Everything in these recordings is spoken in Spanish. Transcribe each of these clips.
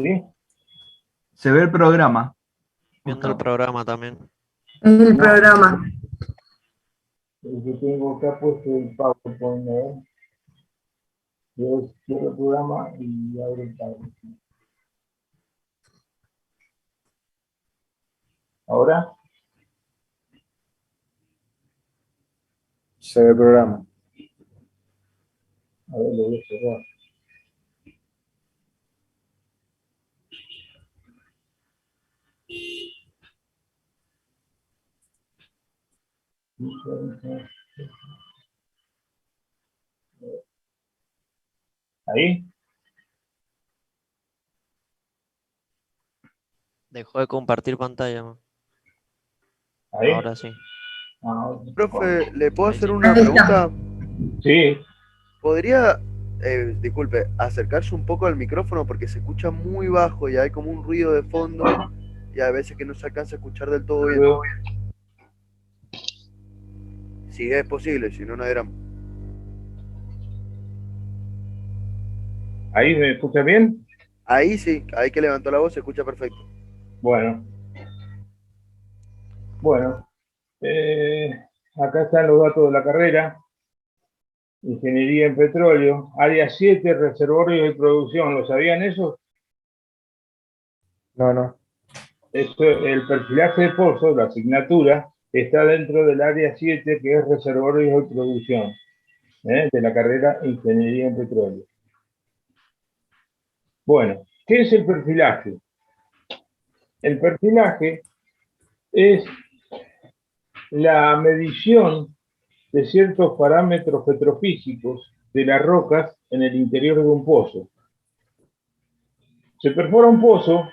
¿Sí? Se ve el programa. Viendo el programa también. Es el programa. Yo tengo acá puesto el PowerPoint, ¿no? Yo cierro el programa y abro el PowerPoint. ¿Ahora? Se ve el programa. A ver, lo voy a cerrar. ¿Ahí? Dejó de compartir pantalla, man. ¿Ahí? Ahora sí. Profe, ¿le puedo Ahí hacer sí. una Ahí está. pregunta? Sí. ¿Podría, disculpe, acercarse un poco al micrófono porque se escucha muy bajo y hay como un ruido de fondo y a veces que no se alcanza a escuchar del todo bien? Si es posible, si no, no era... ¿Ahí me escucha bien? Ahí sí, ahí que levantó la voz se escucha perfecto. Bueno. Bueno. Acá están los datos de la carrera. Ingeniería en petróleo. Área 7, reservorios y producción. ¿Lo sabían eso? No. El perfilaje de pozos, la asignatura, está dentro del área 7, que es reservorios y producción, de la carrera Ingeniería en Petróleo. Bueno, ¿qué es el perfilaje? El perfilaje es la medición de ciertos parámetros petrofísicos de las rocas en el interior de un pozo. Se perfora un pozo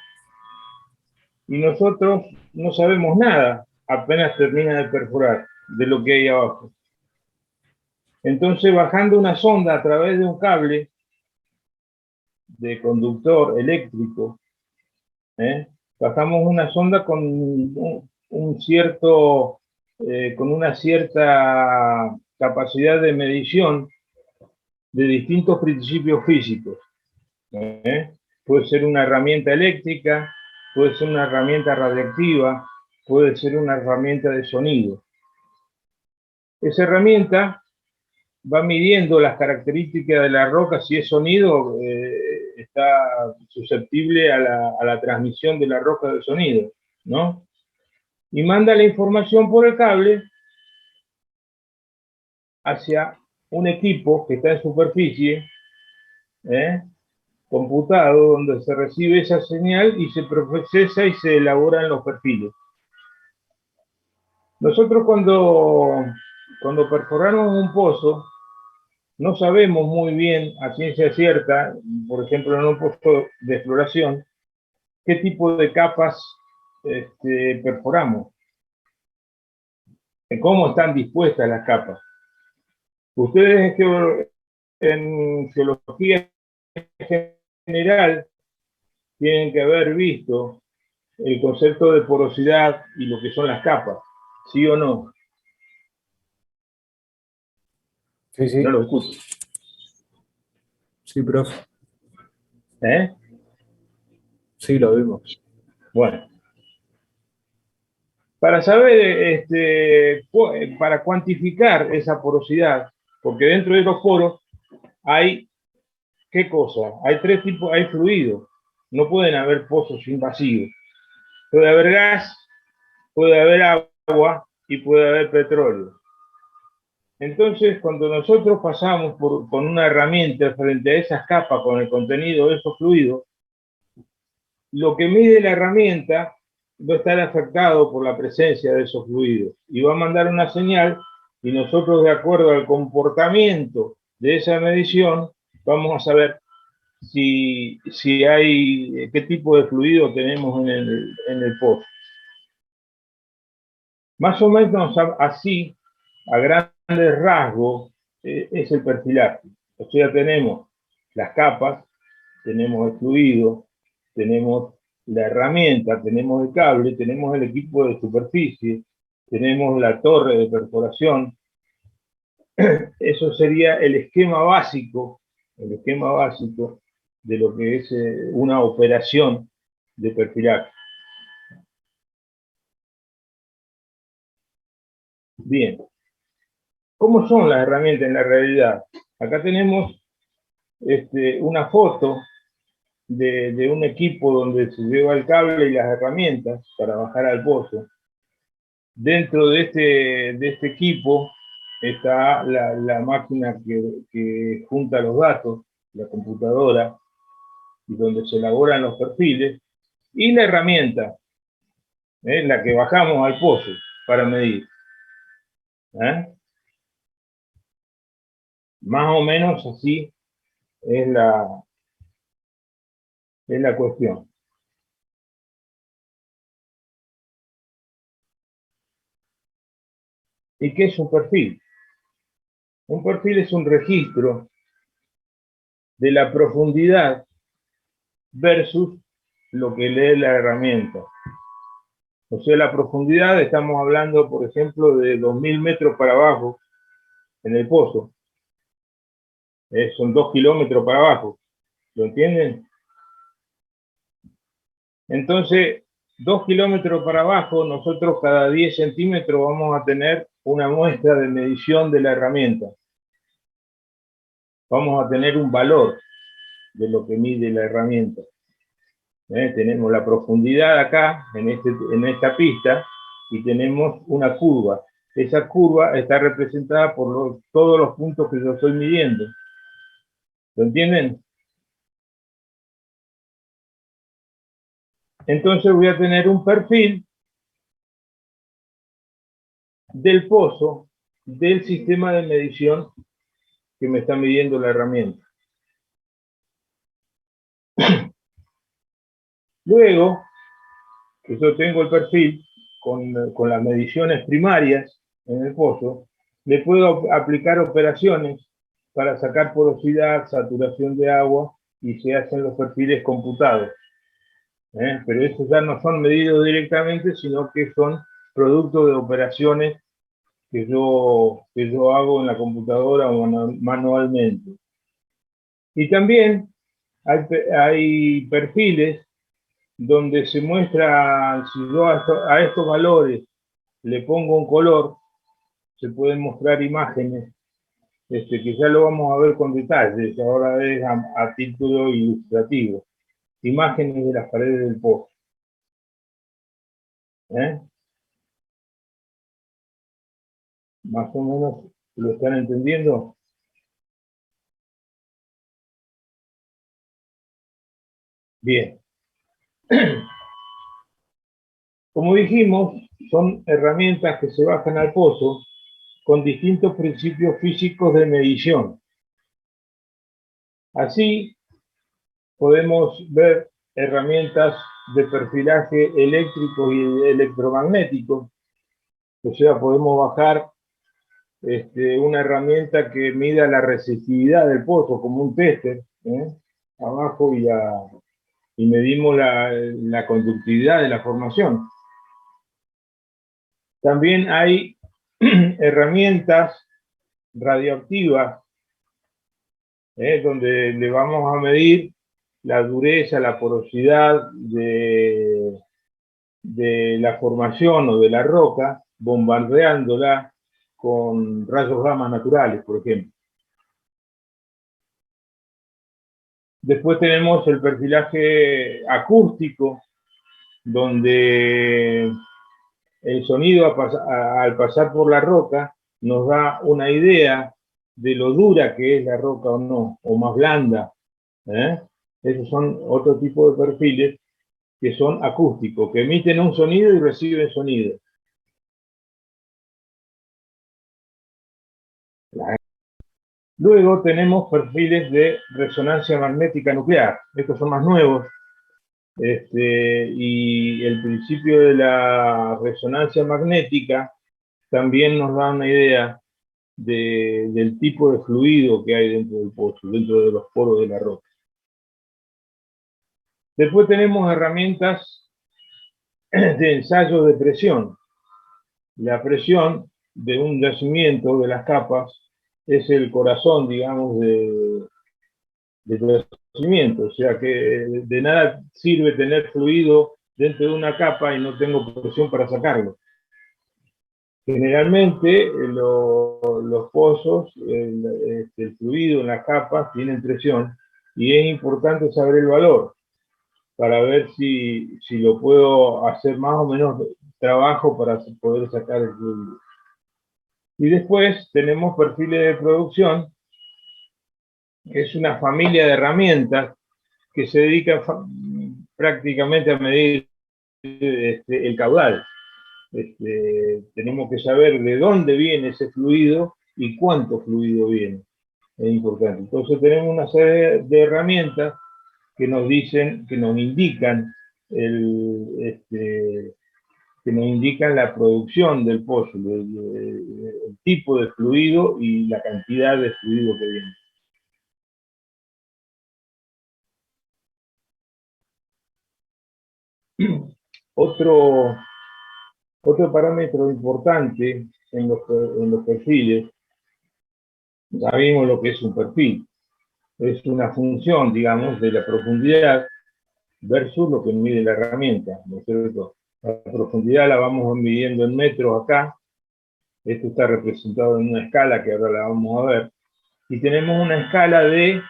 y nosotros no sabemos nada apenas termina de perforar de lo que hay abajo. Entonces, bajando una sonda a través de un cable de conductor eléctrico, bajamos una sonda con con una cierta capacidad de medición de distintos principios físicos. Puede ser una herramienta eléctrica, puede ser una herramienta radiactiva, puede ser una herramienta de sonido. Esa herramienta va midiendo las características de la roca. Si es sonido, está susceptible a la transmisión de la roca de sonido, ¿no? Y manda la información por el cable hacia un equipo que está en superficie, computado, donde se recibe esa señal y se procesa y se elaboran los perfiles. Nosotros cuando perforamos un pozo, no sabemos muy bien a ciencia cierta, por ejemplo en un pozo de exploración, qué tipo de capas perforamos, cómo están dispuestas las capas. Ustedes en geología general tienen que haber visto el concepto de porosidad y lo que son las capas, ¿sí o no? Sí. No lo escucho. Sí, profe. ¿Eh? Sí, lo vimos. Bueno. Para saber, para cuantificar esa porosidad, porque dentro de los poros hay, ¿qué cosa? Hay tres tipos, hay fluidos. No pueden haber pozos invasivos. Puede haber gas, puede haber agua y puede haber petróleo. Entonces, cuando nosotros pasamos con una herramienta frente a esas capas con el contenido de esos fluidos, lo que mide la herramienta va a estar afectado por la presencia de esos fluidos y va a mandar una señal y nosotros, de acuerdo al comportamiento de esa medición, vamos a saber qué tipo de fluido tenemos en el pozo. Más o menos así, a grandes rasgos, es el perfilaje. O sea, tenemos las capas, tenemos el fluido, tenemos la herramienta, tenemos el cable, tenemos el equipo de superficie, tenemos la torre de perforación. Eso sería el esquema básico de lo que es una operación de perfilaje. Bien. ¿Cómo son las herramientas en la realidad? Acá tenemos una foto de un equipo donde se lleva el cable y las herramientas para bajar al pozo. Dentro de este equipo está la máquina que junta los datos, la computadora, y donde se elaboran los perfiles, y la herramienta, la que bajamos al pozo para medir. Más o menos así es la cuestión. ¿Y qué es un perfil? Un perfil es un registro de la profundidad versus lo que lee la herramienta. O sea, la profundidad, estamos hablando, por ejemplo, de 2000 metros para abajo en el pozo. Son 2 kilómetros para abajo. ¿Lo entienden? Entonces, 2 kilómetros para abajo, nosotros cada 10 centímetros vamos a tener una muestra de medición de la herramienta. Vamos a tener un valor de lo que mide la herramienta. Tenemos la profundidad acá, en esta pista, y tenemos una curva. Esa curva está representada por todos los puntos que yo estoy midiendo. ¿Lo entienden? Entonces voy a tener un perfil del pozo, del sistema de medición que me está midiendo la herramienta. Luego, que yo tengo el perfil con las mediciones primarias en el pozo, le puedo aplicar operaciones para sacar porosidad, saturación de agua, y se hacen los perfiles computados. Pero esos ya no son medidos directamente, sino que son producto de operaciones que yo hago en la computadora o manualmente. Y también hay perfiles donde se muestra, si yo a estos valores le pongo un color, se pueden mostrar imágenes, que ya lo vamos a ver con detalles, ahora es a título ilustrativo. Imágenes de las paredes del pozo. Más o menos lo están entendiendo. Bien. Como dijimos, son herramientas que se bajan al pozo con distintos principios físicos de medición. Así, podemos ver herramientas de perfilaje eléctrico y electromagnético. O sea, podemos bajar una herramienta que mida la resistividad del pozo, como un tester, abajo, y medimos la conductividad de la formación. También hay herramientas radioactivas, donde le vamos a medir la dureza, la porosidad de la formación o de la roca, bombardeándola con rayos gamma naturales, por ejemplo. Después tenemos el perfilaje acústico, donde el sonido al pasar por la roca nos da una idea de lo dura que es la roca o no, o más blanda. Esos son otro tipo de perfiles que son acústicos, que emiten un sonido y reciben sonido. Luego tenemos perfiles de resonancia magnética nuclear. Estos son más nuevos. Y el principio de la resonancia magnética también nos da una idea del tipo de fluido que hay dentro del pozo, dentro de los poros de la roca. Después tenemos herramientas de ensayo de presión. La presión de un yacimiento de las capas es el corazón, digamos, de todo conocimiento, o sea que de nada sirve tener fluido dentro de una capa y no tengo presión para sacarlo. Generalmente los pozos, el fluido en las capas tienen presión y es importante saber el valor para ver si lo puedo hacer más o menos trabajo para poder sacar el fluido. Y después tenemos perfiles de producción, que es una familia de herramientas que se dedica prácticamente a medir el caudal. Tenemos que saber de dónde viene ese fluido y cuánto fluido viene. Es importante. Entonces tenemos una serie de herramientas que nos dicen, que nos indican que nos indican la producción del pozo, el tipo de fluido y la cantidad de fluido que viene. Otro parámetro importante en los perfiles, ya vimos lo que es un perfil. Es una función, digamos, de la profundidad versus lo que mide la herramienta, ¿no es cierto? La profundidad la vamos midiendo en metros acá. Esto está representado en una escala que ahora la vamos a ver. Y tenemos una escala de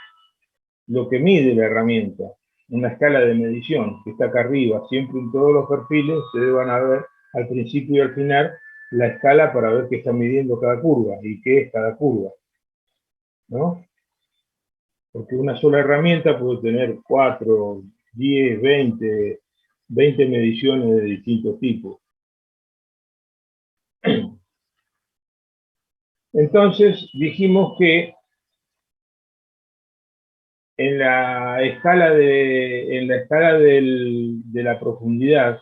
lo que mide la herramienta, una escala de medición que está acá arriba. Siempre en todos los perfiles se van a ver al principio y al final la escala para ver qué está midiendo cada curva y qué es cada curva, ¿no? Porque una sola herramienta puede tener 4, 10, 20 mediciones de distintos tipos. Entonces dijimos que en la escala de la profundidad,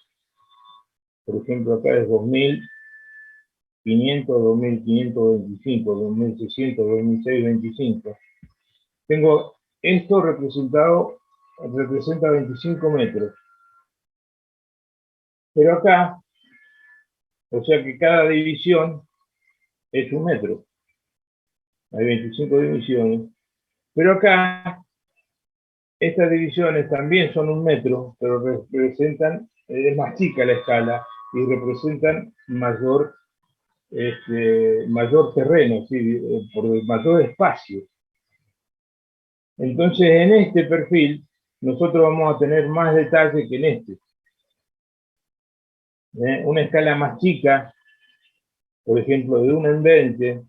por ejemplo acá es 2500, 2525, 2600, 2625. Tengo esto representa 25 metros. Pero acá, o sea que cada división es 1 metro. Hay 25 divisiones. Pero acá, estas divisiones también son 1 metro, pero representan, es más chica la escala y representan mayor terreno, ¿sí? Por mayor espacio. Entonces, en este perfil, nosotros vamos a tener más detalle que en este. Una escala más chica, por ejemplo, de 1 en 20,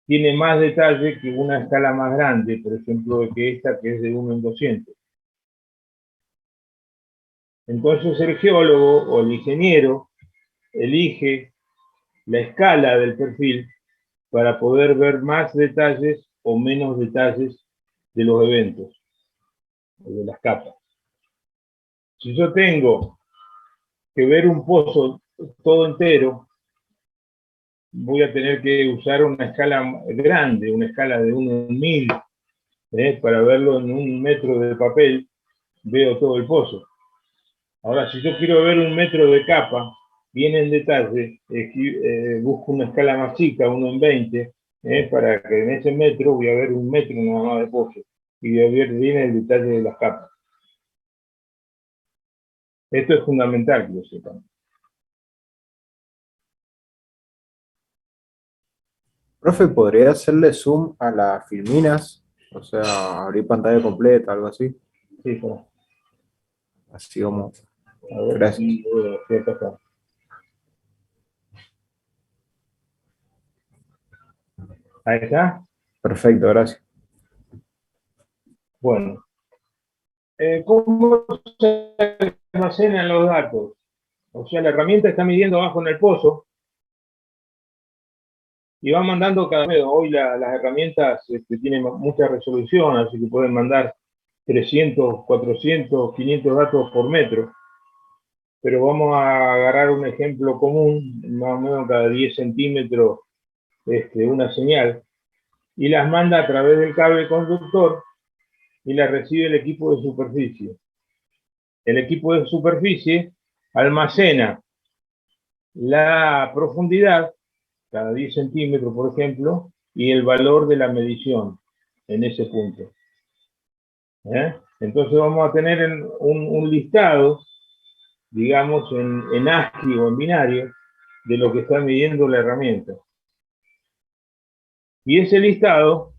tiene más detalle que una escala más grande, por ejemplo, que esta, que es de 1 en 200. Entonces, el geólogo o el ingeniero elige la escala del perfil para poder ver más detalles o menos detalles de los eventos, o de las capas. Si yo tengo que ver un pozo todo entero, voy a tener que usar una escala grande, una escala de 1 en 1000, para verlo en 1 metro de papel, veo todo el pozo. Ahora, si yo quiero ver 1 metro de capa, bien en detalle, busco una escala más chica, 1 en 20, para que en ese metro voy a ver 1 metro nada más de pozo, y voy a ver bien el detalle de las capas. Esto es fundamental que lo sepan. Profe, ¿podría hacerle zoom a las filminas? O sea, abrir pantalla completa, algo así. Sí, claro. Así como. A ver, Gracias. sí, acá está. Ahí está. Perfecto, gracias. Bueno, ¿cómo se almacenan los datos? O sea, la herramienta está midiendo abajo en el pozo y va mandando cada vez. Hoy las herramientas tienen mucha resolución, así que pueden mandar 300, 400, 500 datos por metro. Pero vamos a agarrar un ejemplo común, más o menos cada 10 centímetros una señal, y las manda a través del cable conductor y las recibe el equipo de superficie. El equipo de superficie almacena la profundidad, cada 10 centímetros, por ejemplo, y el valor de la medición en ese punto. ¿eh? Entonces vamos a tener un listado, digamos, en ASCII o en binario, de lo que está midiendo la herramienta. Y ese listado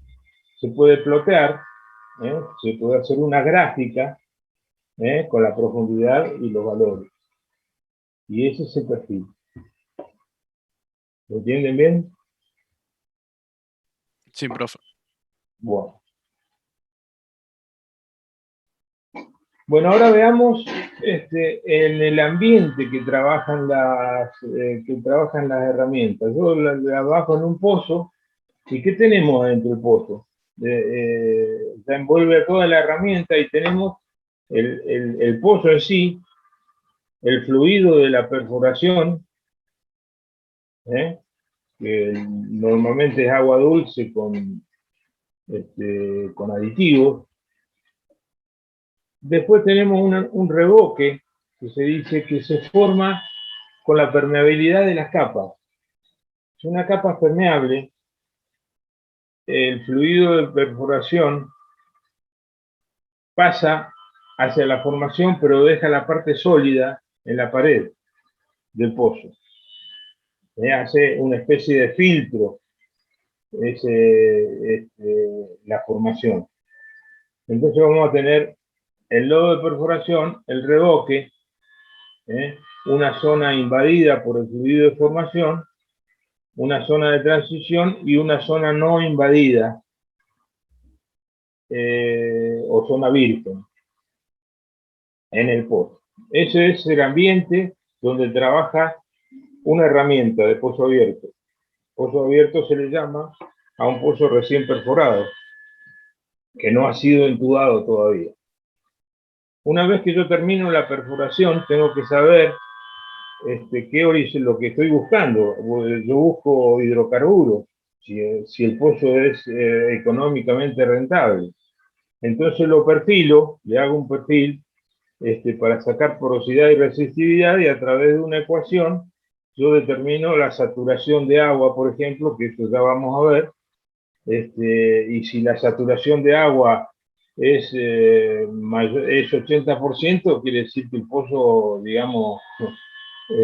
se puede plotear, se puede hacer una gráfica con la profundidad y los valores. Y ese es el perfil. ¿Lo entienden bien? Sí, profe. Bueno. Bueno, ahora veamos en el ambiente que trabajan las herramientas. Yo la bajo en un pozo. ¿Y qué tenemos dentro del pozo? Ya envuelve toda la herramienta y tenemos el pozo en sí, el fluido de la perforación, ¿eh? Que normalmente es agua dulce con aditivos. Después tenemos un revoque que se dice que se forma con la permeabilidad de las capas. Si una capa es permeable, el fluido de perforación pasa hacia la formación, pero deja la parte sólida en la pared del pozo. Hace una especie de filtro la formación. Entonces vamos a tener el lodo de perforación, el revoque, una zona invadida por el fluido de formación, una zona de transición y una zona no invadida o zona virgen en el pozo. Ese es el ambiente donde trabaja una herramienta de pozo abierto. Pozo abierto se le llama a un pozo recién perforado, que no ha sido entubado todavía. Una vez que yo termino la perforación, tengo que saber qué origen, lo que estoy buscando. Yo busco hidrocarburos, si el pozo es económicamente rentable. Entonces lo perfilo, le hago un perfil para sacar porosidad y resistividad, y a través de una ecuación yo determino la saturación de agua, por ejemplo, que eso ya vamos a ver, y si la saturación de agua es 80%, quiere decir que el pozo, digamos,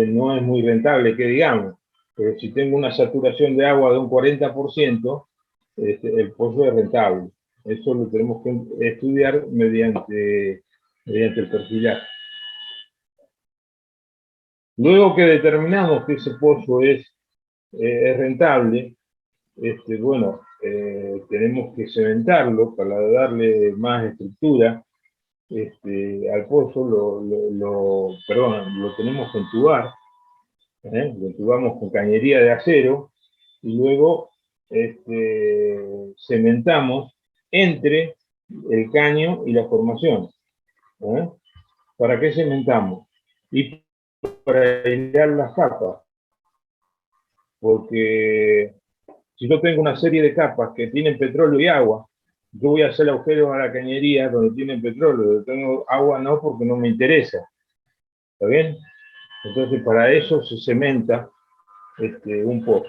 no es muy rentable, que digamos. Pero si tengo una saturación de agua de un 40%, el pozo es rentable. Eso lo tenemos que estudiar mediante el perfilaje. Luego que determinamos que ese pozo es rentable, bueno, tenemos que cementarlo para darle más estructura al pozo, lo tenemos que entubar, lo entubamos con cañería de acero y luego cementamos entre el caño y la formación. ¿Eh? ¿Para qué cementamos? Y para aislar las capas, porque si yo tengo una serie de capas que tienen petróleo y agua, yo voy a hacer agujeros a la cañería donde tienen petróleo, donde tengo agua no, porque no me interesa. ¿Está bien? Entonces para eso se cementa un pozo.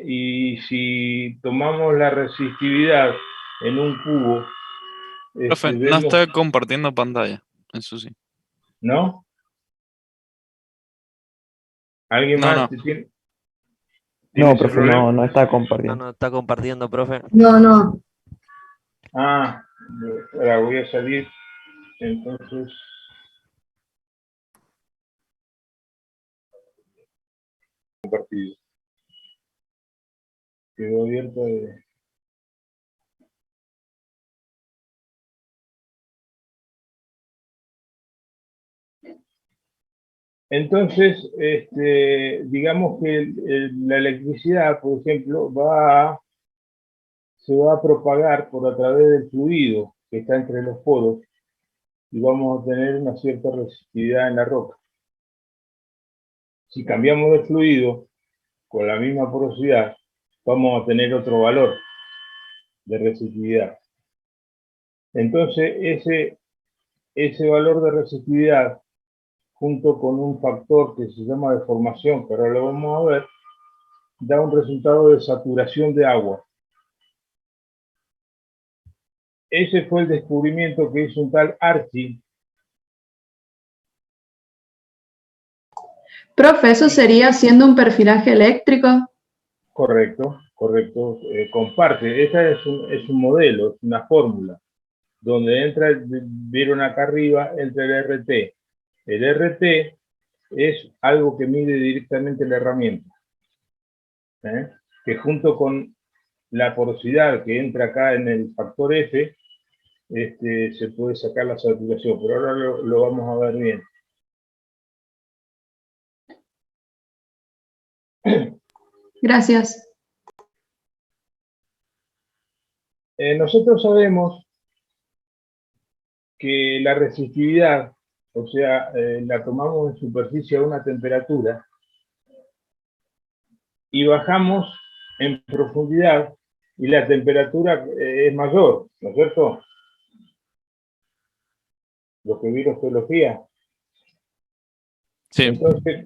Y si tomamos la resistividad en un cubo, Profe, no vemos, está compartiendo pantalla. Eso sí. ¿no? ¿Alguien No, más no. tiene No, ese profe, problema? no está No, compartiendo. no está compartiendo, profe. No, no. Ah, ahora voy a salir, entonces, compartido. Quedó abierto de... Entonces, digamos que la electricidad, por ejemplo, se va a propagar por a través del fluido que está entre los poros y vamos a tener una cierta resistividad en la roca. Si cambiamos de fluido con la misma porosidad, vamos a tener otro valor de resistividad. Entonces, ese valor de resistividad, junto con un factor que se llama deformación, que ahora lo vamos a ver, da un resultado de saturación de agua. Ese fue el descubrimiento que hizo un tal Archie. Profe, ¿eso sería haciendo un perfilaje eléctrico? Correcto, correcto. Comparte. Esta es un modelo, es una fórmula, donde entra, vieron acá arriba, entra el RT. El RT es algo que mide directamente la herramienta, que junto con la porosidad que entra acá en el factor F, se puede sacar la saturación, pero ahora lo vamos a ver bien. Gracias. Nosotros sabemos que la resistividad, o sea, la tomamos en superficie a una temperatura y bajamos en profundidad y la temperatura es mayor, ¿no es cierto? Los que vieron geología. Sí. Entonces,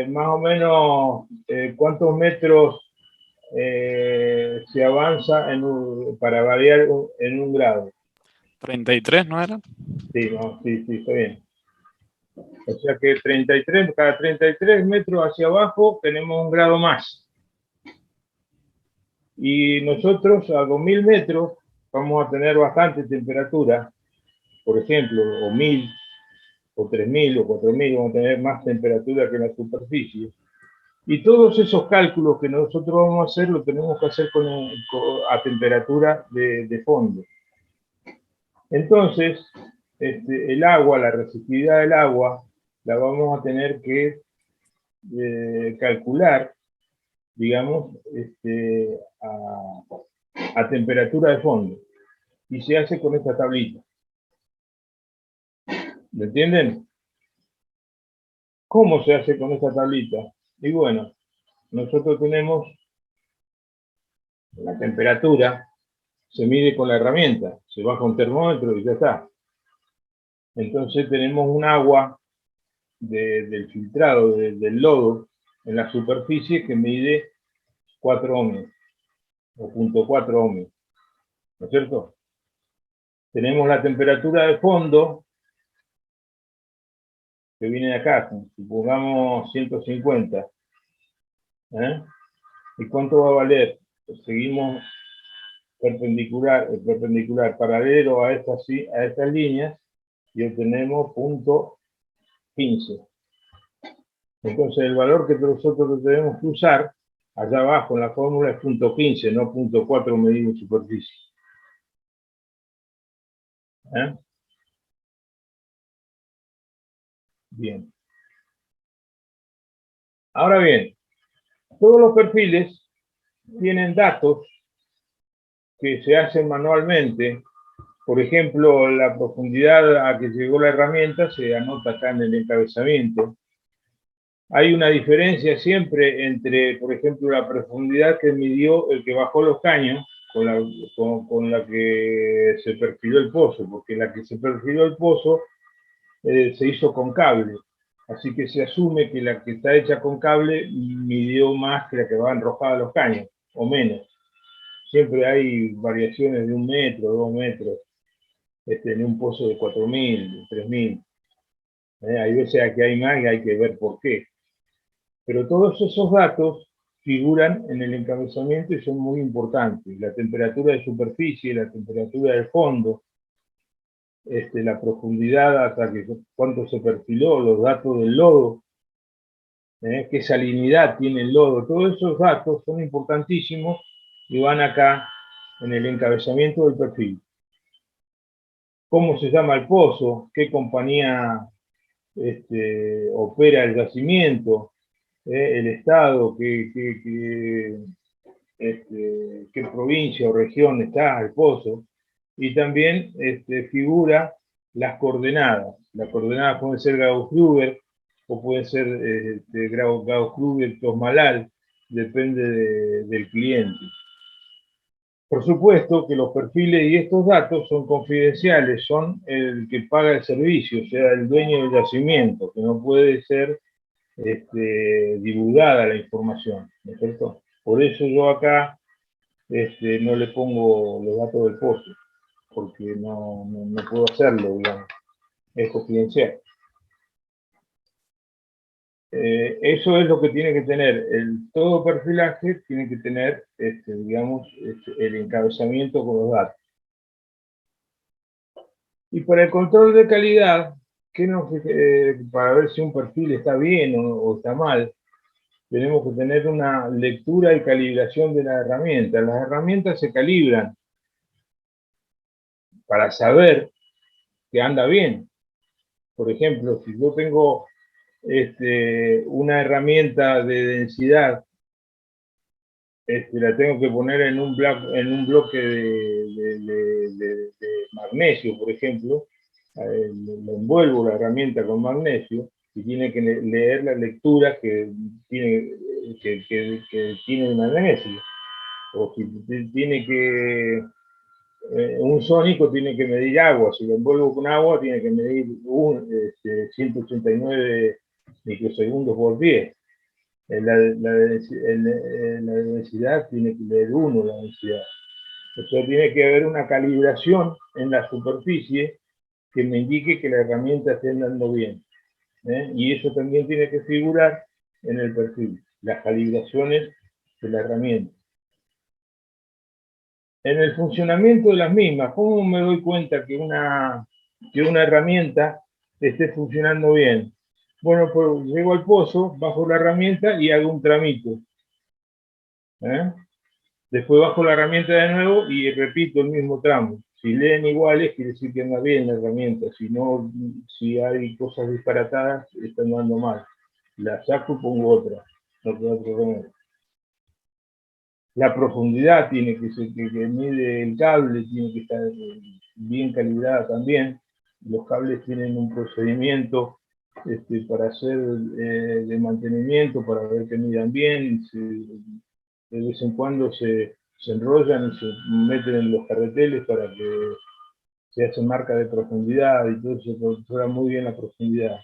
más o menos, ¿cuántos metros se avanza para variar en un grado? 33, ¿no era? Sí, no, sí, está bien. O sea que cada 33 metros hacia abajo tenemos un grado más. Y nosotros a 2000 metros vamos a tener bastante temperatura, por ejemplo, o 1000, o 3000, o 4000, vamos a tener más temperatura que en la superficie. Y todos esos cálculos que nosotros vamos a hacer, lo tenemos que hacer a temperatura de fondo. Entonces, el agua, la resistividad del agua, la vamos a tener que calcular, digamos, a temperatura de fondo. Y se hace con esta tablita. ¿Me entienden? ¿Cómo se hace con esta tablita? Y bueno, nosotros tenemos la temperatura, se mide con la herramienta, se baja un termómetro y ya está. Entonces tenemos un agua del filtrado, del lodo, en la superficie que mide 4 ohmios, o 0.4 ohmios, ¿no es cierto? Tenemos la temperatura de fondo, que viene de acá, supongamos 150. ¿Y cuánto va a valer? Pues seguimos perpendicular, paralelo a estas líneas, y obtenemos 0.15. Entonces el valor que nosotros tenemos que usar allá abajo en la fórmula es 0.15, no 0.4 medido en superficie. Bien. Ahora bien, todos los perfiles tienen datos que se hacen manualmente. Por ejemplo, la profundidad a que llegó la herramienta se anota acá en el encabezamiento. Hay una diferencia siempre entre, por ejemplo, la profundidad que midió el que bajó los caños con la que se perfiló el pozo, porque la que se perfiló el pozo se hizo con cable. Así que se asume que la que está hecha con cable midió más que la que va enroscada a los caños, o menos. Siempre hay variaciones de 1 metro, 2 metros, en un pozo de 4.000, 3.000. Hay veces que hay más y hay que ver por qué. Pero todos esos datos figuran en el encabezamiento y son muy importantes. La temperatura de superficie, la temperatura del fondo, la profundidad hasta que cuánto se perfiló, los datos del lodo, qué salinidad tiene el lodo, todos esos datos son importantísimos y van acá en el encabezamiento del perfil. ¿Cómo se llama el pozo? ¿Qué compañía opera el yacimiento? El estado, qué provincia o región está el pozo, y también figura las coordenadas. Las coordenadas pueden ser Gauss-Krüger o pueden ser Gauss-Krüger-Tosmalal, depende del cliente. Por supuesto que los perfiles y estos datos son confidenciales, son el que paga el servicio, o sea, el dueño del yacimiento, que no puede ser divulgada la información, ¿no es cierto? Por eso yo acá no le pongo los datos del pozo, porque no puedo hacerlo, digamos, es confidencial. Eso es lo que tiene que tener, todo perfilaje tiene que tener, digamos, el encabezamiento con los datos. Y para el control de calidad, para ver si un perfil está bien o está mal, tenemos que tener una lectura y calibración de las herramientas. Las herramientas se calibran para saber que anda bien. Por ejemplo, si yo tengo una herramienta de densidad, la tengo que poner en un bloque de magnesio, por ejemplo, lo envuelvo la herramienta con magnesio y tiene que leer la lectura que tiene el magnesio. O si tiene que un sónico tiene que medir agua, si lo envuelvo con agua tiene que medir 189 microsegundos por pie. La densidad tiene que leer 1 la densidad. O sea, tiene que haber una calibración en la superficie que me indique que la herramienta esté andando bien. Y eso también tiene que figurar en el perfil, las calibraciones de la herramienta. En el funcionamiento de las mismas, ¿cómo me doy cuenta que una herramienta esté funcionando bien? Bueno, pues llego al pozo, bajo la herramienta y hago un tramito. Después bajo la herramienta de nuevo y repito el mismo tramo. Si leen iguales, quiere decir que anda bien la herramienta. Si no, si hay cosas disparatadas, está andando mal. La saco y pongo otra. No queda otro remedio. La profundidad tiene que ser, que mide el cable, tiene que estar bien calibrada también. Los cables tienen un procedimiento para hacer de mantenimiento, para ver que midan bien. De vez en cuando se enrollan y se meten en los carreteles para que se hacen marca de profundidad y todo eso, controla muy bien la profundidad.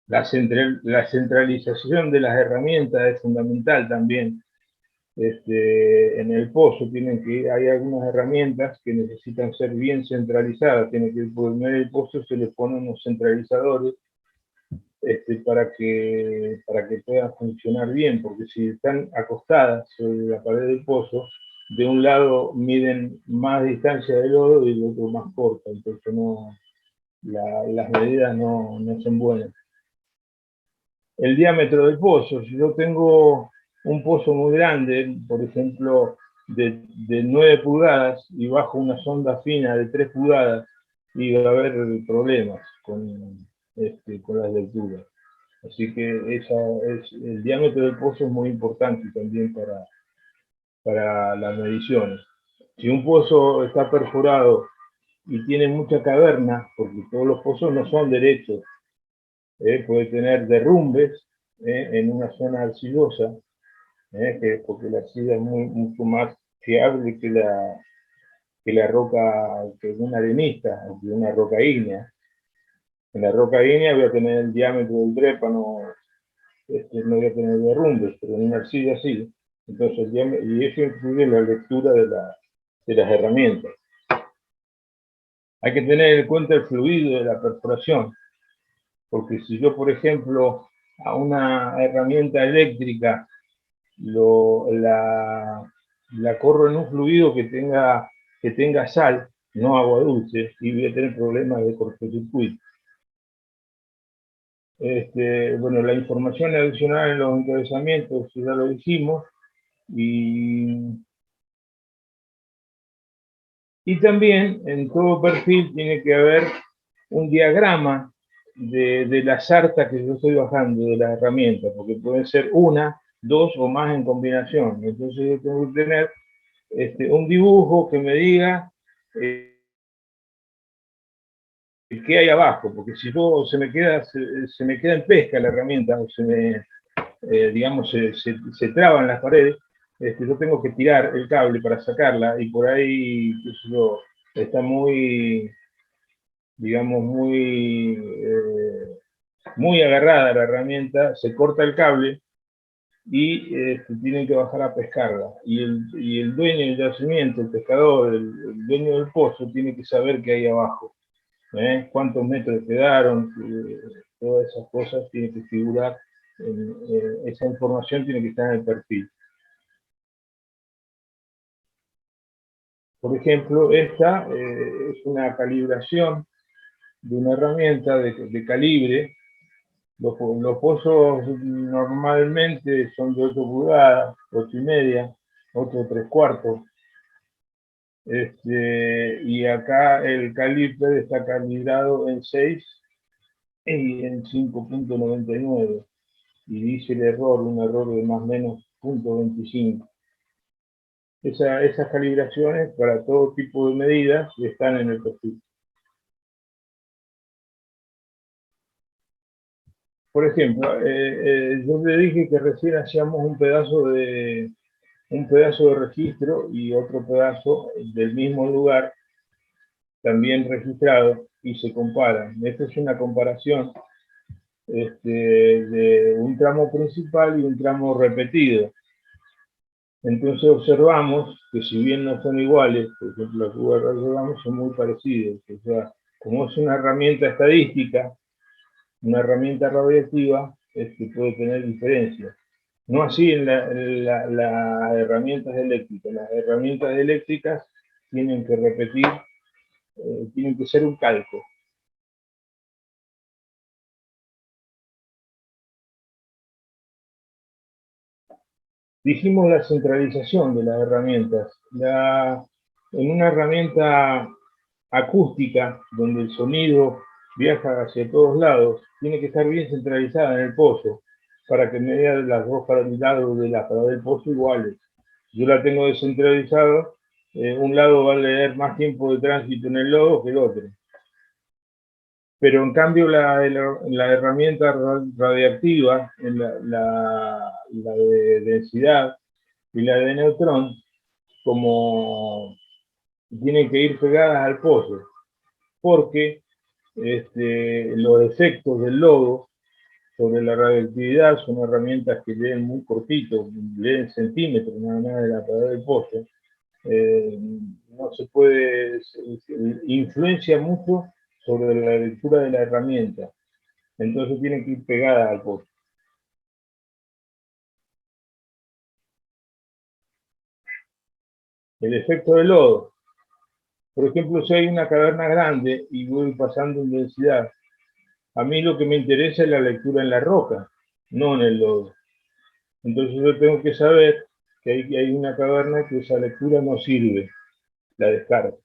La centralización de las herramientas es fundamental también. En el pozo hay algunas herramientas que necesitan ser bien centralizadas, tiene que poner el pozo, se le ponen unos centralizadores para que puedan funcionar bien, porque si están acostadas sobre la pared del pozo, de un lado miden más distancia del lodo y del otro más corta, entonces las medidas no son buenas. El diámetro del pozo, si yo tengo un pozo muy grande, por ejemplo, de 9 pulgadas y bajo una sonda fina de 3 pulgadas, y va a haber problemas con las lecturas. Así que el diámetro del pozo es muy importante también para las mediciones. Si un pozo está perforado y tiene mucha caverna, porque todos los pozos no son derechos, puede tener derrumbes en una zona arcillosa, porque la arcilla es mucho más fiable que la roca, que una arenista, o que una roca ígnea. En la roca ígnea voy a tener el diámetro del drépano, no voy a tener derrumbes, pero en una arcilla sí. Entonces, y eso influye en la lectura de las herramientas. Hay que tener en cuenta el fluido de la perforación, porque si yo, por ejemplo, a una herramienta eléctrica la corro en un fluido que tenga sal, no agua dulce, y voy a tener problemas de cortocircuito. Bueno, la información adicional en los encabezamientos ya lo dijimos, y también en todo perfil tiene que haber un diagrama de la sarta que yo estoy bajando de las herramientas, porque pueden ser una, dos o más en combinación. Entonces yo tengo que tener un dibujo que me diga qué hay abajo, porque si yo se me queda en pesca la herramienta, o digamos, se traba en las paredes, yo tengo que tirar el cable para sacarla, y por ahí, qué sé yo, está muy, digamos, muy agarrada la herramienta, se corta el cable y tienen que bajar a pescarla. Y el dueño del yacimiento, el pescador, el dueño del pozo, tiene que saber qué hay abajo. Cuántos metros quedaron, todas esas cosas tienen que figurar, esa información tiene que estar en el perfil. Por ejemplo, esta es una calibración de una herramienta de calibre. Los pozos normalmente son de 8 pulgadas, 8,5, otro 3/4. Y acá el calibre está calibrado en 6 y en 5,99. Y dice el error, un error de más o menos 0,25. Esas calibraciones para todo tipo de medidas están en el perfil. Por ejemplo, yo le dije que recién hacíamos un pedazo de registro y otro pedazo del mismo lugar también registrado y se comparan. Esta es una comparación de un tramo principal y un tramo repetido. Entonces observamos que si bien no son iguales, por ejemplo, las que observamos son muy parecidas. O sea, como es una herramienta estadística, una herramienta radiactiva, puede tener diferencias. No así en las herramientas eléctricas. Las herramientas eléctricas tienen que repetir, tienen que ser un calco. Dijimos la centralización de las herramientas. En una herramienta acústica, donde el sonido viaja hacia todos lados, tiene que estar bien centralizada en el pozo, para que me dé las dos lados de la pared del pozo iguales. Yo la tengo descentralizada, un lado va a leer más tiempo de tránsito en el lodo que el otro. Pero en cambio la herramienta radiactiva, la de densidad y la de neutrón, como tienen que ir pegadas al pozo, porque los efectos del lodo sobre la radioactividad son herramientas que leen muy cortito, leen centímetros nada más de la pared del pozo. No se puede, influencia mucho sobre la lectura de la herramienta, entonces tiene que ir pegada al pozo. El efecto del lodo. Por ejemplo, si hay una caverna grande y voy pasando en densidad, a mí lo que me interesa es la lectura en la roca, no en el lodo. Entonces yo tengo que saber que hay una caverna que esa lectura no sirve, la descargo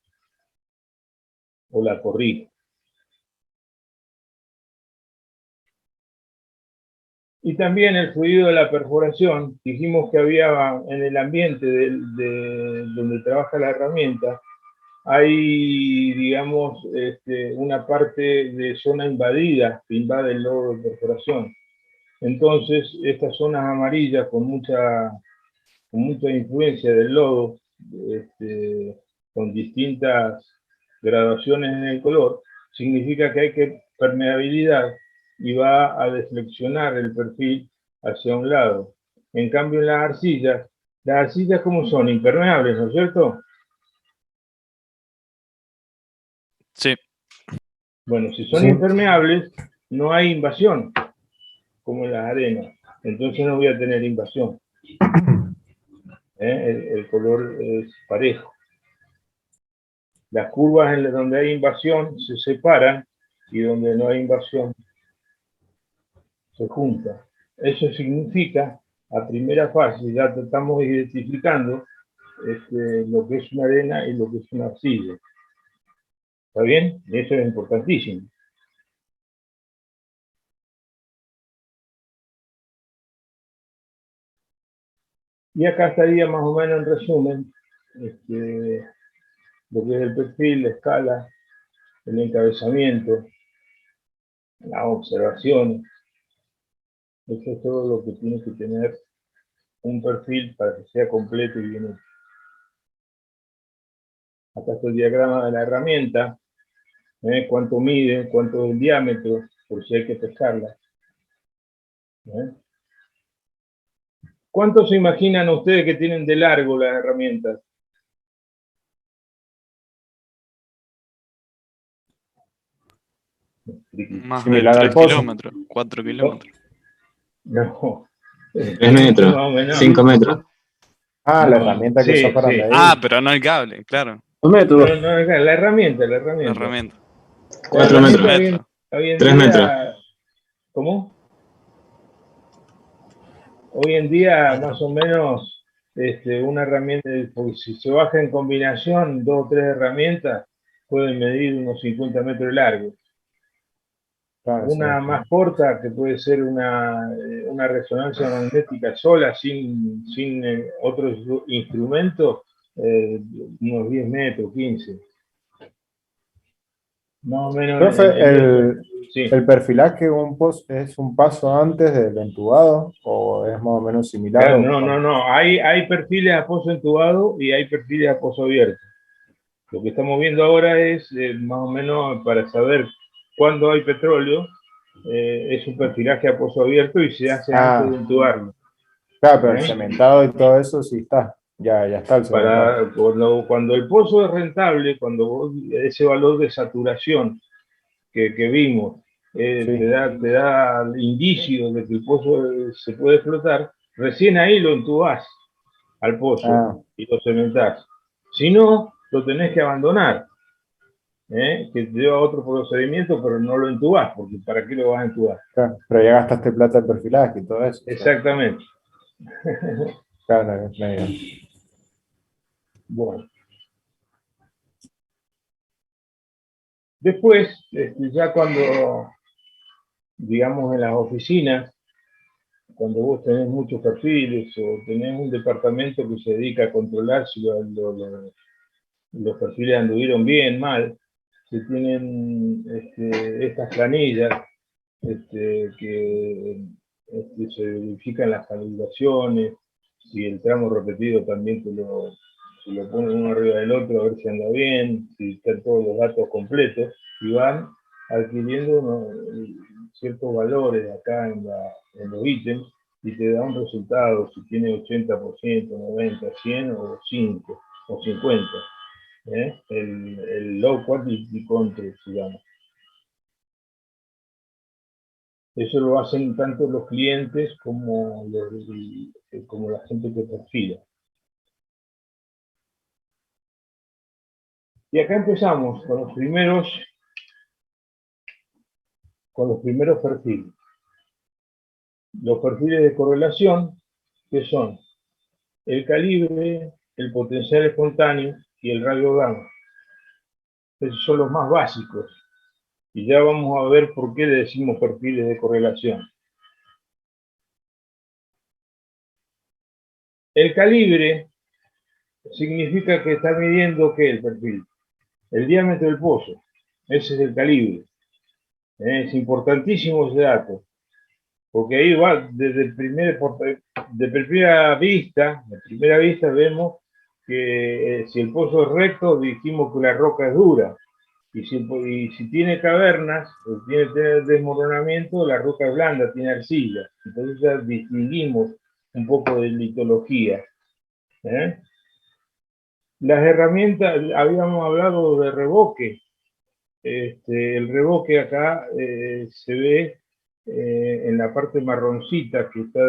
o la corrijo. Y también el fluido de la perforación. Dijimos que había en el ambiente donde trabaja la herramienta, hay, digamos, una parte de zona invadida que invade el lodo de perforación. Entonces, estas zonas amarillas con mucha influencia del lodo, con distintas graduaciones en el color, significa que hay que permeabilidad y va a deflexionar el perfil hacia un lado. En cambio, en las arcillas ¿cómo son? Impermeables, ¿no es cierto? Sí. Bueno, si son Sí. impermeables, no hay invasión, como en las arenas. Entonces no voy a tener invasión. El color es parejo. Las curvas en donde hay invasión se separan y donde no hay invasión se juntan. Eso significa, a primera fase, ya estamos identificando lo que es una arena y lo que es una arcilla. ¿Está bien? Eso es importantísimo. Y acá estaría más o menos en resumen lo que es el perfil, la escala, el encabezamiento, las observaciones. Eso es todo lo que tiene que tener un perfil para que sea completo y bien hecho. Acá está el diagrama de la herramienta, cuánto mide, cuánto es el diámetro, por si hay que pescarla. ¿Cuánto se imaginan ustedes que tienen de largo las herramientas? Más Similar de al 3 pozo. kilómetros, 4 kilómetros. No. 3 metros, Más o menos. 5 metros. Ah, la No, herramienta que sí, usas para sí. medir. Ah, pero no el cable, claro. 2 metros, No, no, la herramienta, la La herramienta. herramienta. La 4 herramienta metros, hoy en 3 día, metros. ¿cómo? Hoy en día, más o menos, una herramienta, porque si se baja en combinación, 2 o 3 herramientas, pueden medir unos 50 metros de largo. Claro, Una sí. más corta, que puede ser una resonancia magnética sola, sin otros instrumentos, unos 10 metros, 15. Más o menos Profe, sí. ¿el perfilaje es un paso antes del entubado o es más o menos similar? Claro, o no. Hay perfiles a pozo entubado y hay perfiles a pozo abierto. Lo que estamos viendo ahora es más o menos para saber cuándo hay petróleo, es un perfilaje a pozo abierto y se hace antes de entubarlo. Claro, pero el cementado y todo eso sí está. Ya está el cementado. Cuando el pozo es rentable, cuando ese valor de saturación que vimos Sí. te da indicio de que el pozo se puede explotar, recién ahí lo entubás al pozo y lo cementás. Si no, lo tenés que abandonar, que te lleva otro procedimiento, pero no lo entubás, porque ¿para qué lo vas a entubar? Claro, pero ya gastaste plata en perfilaje y todo eso. Exactamente. Claro, Bueno. Después, ya cuando, digamos, en las oficinas, cuando vos tenés muchos perfiles o tenés un departamento que se dedica a controlar si los perfiles anduvieron bien, mal, se tienen estas planillas que se verifican las calibraciones, si el tramo repetido también se lo ponen uno arriba del otro a ver si anda bien, si están todos los datos completos, y van adquiriendo ciertos valores acá en los ítems y te da un resultado, si tiene 80%, 90%, 100 o 5 o 50. El low quality control se llama. Eso lo hacen tanto los clientes como la gente que perfila. Y acá empezamos con los primeros perfiles. Los perfiles de correlación, que son el calibre, el potencial espontáneo y el radio gamma. Esos son los más básicos. Y ya vamos a ver por qué le decimos perfiles de correlación. El calibre significa que está midiendo ¿qué? El perfil. El diámetro del pozo. Ese es el calibre. Es importantísimo ese dato. Porque ahí va, de primera vista vemos que si el pozo es recto, dijimos que la roca es dura. Y si tiene cavernas, tiene desmoronamiento, la roca es blanda, tiene arcilla. Entonces ya distinguimos un poco de litología. Las herramientas, habíamos hablado de revoque. El revoque acá se ve en la parte marroncita que está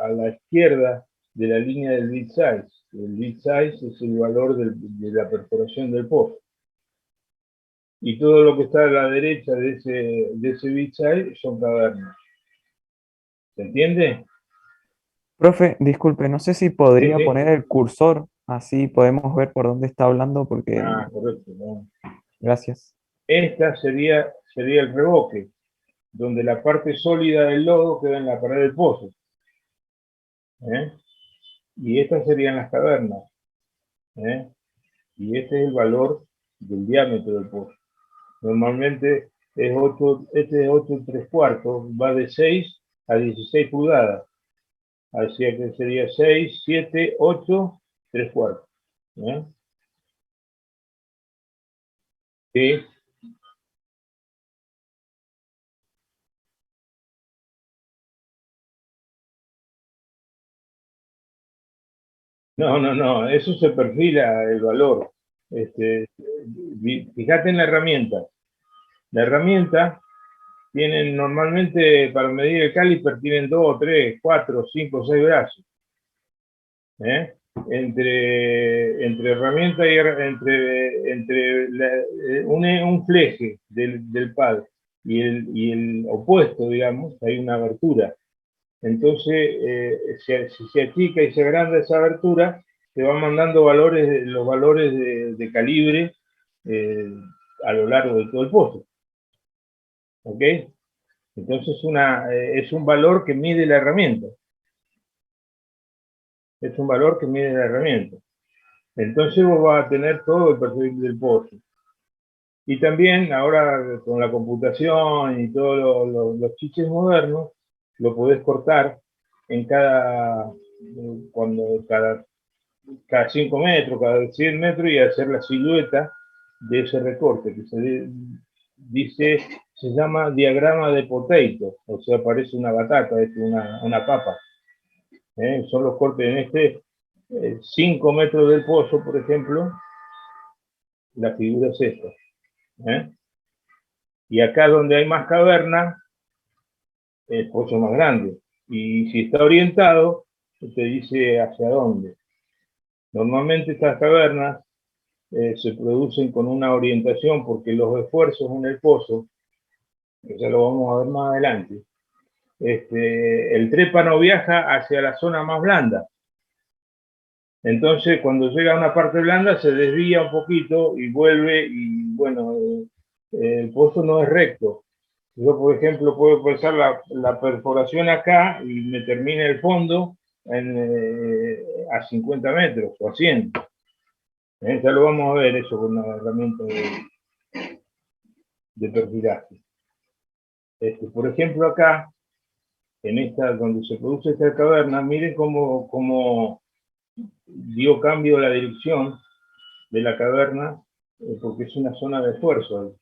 a la izquierda de la línea del bit size. El bit size es el valor de la perforación del pozo. Y todo lo que está a la derecha de ese bit size son cavernas. ¿Se entiende? Profe, disculpe, no sé si podría Sí. poner el cursor, así podemos ver por dónde está hablando, porque... Correcto. ¿No? Gracias. Esta sería el revoque, donde la parte sólida del lodo queda en la pared del pozo. Y estas serían las cavernas. Y este es el valor del diámetro del pozo. Normalmente es 8, este es 8 3/4, va de 6 a 16 pulgadas. Así que sería 6, 7, 8, 3/4. Sí. No, eso se perfila el valor. Fíjate en la herramienta. La herramienta tienen normalmente, para medir el caliper, tienen 2, 3, 4, 5, 6 brazos. Entre herramienta y un fleje del pad y el opuesto, digamos, hay una abertura. Entonces, si se achica y se agranda esa abertura, te va mandando los valores de calibre a lo largo de todo el pozo. ¿Ok? Entonces es un valor que mide la herramienta. Es un valor que mide la herramienta. Entonces vos vas a tener todo el perfil del pozo. Y también ahora con la computación y todos los chiches modernos, lo podés cortar en cada 5 metros, cada 100 metros y hacer la silueta de ese recorte que se llama diagrama de potato, o sea, parece una batata, es una papa. Son los cortes en 5 metros del pozo, por ejemplo, la figura es esta. Y acá donde hay más caverna, el pozo es más grande. Y si está orientado, te dice hacia dónde. Normalmente estas cavernas se producen con una orientación porque los esfuerzos en el pozo, que ya lo vamos a ver más adelante, el trépano viaja hacia la zona más blanda. Entonces, cuando llega a una parte blanda, se desvía un poquito y vuelve y, bueno, el pozo no es recto. Yo, por ejemplo, puedo empezar la perforación acá y me termina el fondo a 50 metros o a 100. Ya lo vamos a ver eso con una herramienta de perfilaje. Por ejemplo, acá, en esta, donde se produce esta caverna, miren cómo dio cambio la dirección de la caverna, porque es una zona de esfuerzo.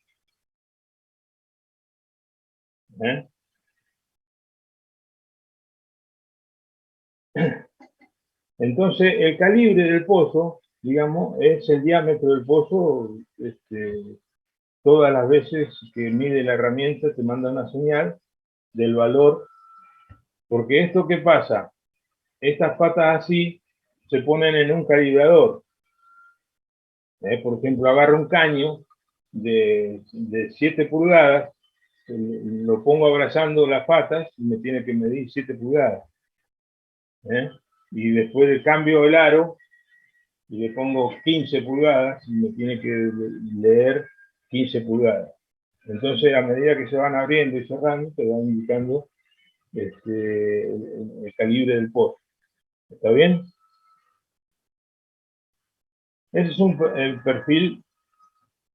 Entonces, el calibre del pozo, digamos, es el diámetro del pozo. Todas las veces que mide la herramienta te manda una señal del valor, porque esto, ¿qué pasa? Estas patas así se ponen en un calibrador. Por ejemplo, agarro un caño de 7 pulgadas, lo pongo abrazando las patas y me tiene que medir 7 pulgadas. Y después le cambio el aro y le pongo 15 pulgadas y me tiene que leer 15 pulgadas. Entonces, a medida que se van abriendo y cerrando, te van indicando el calibre del pozo. ¿Está bien? Ese es el perfil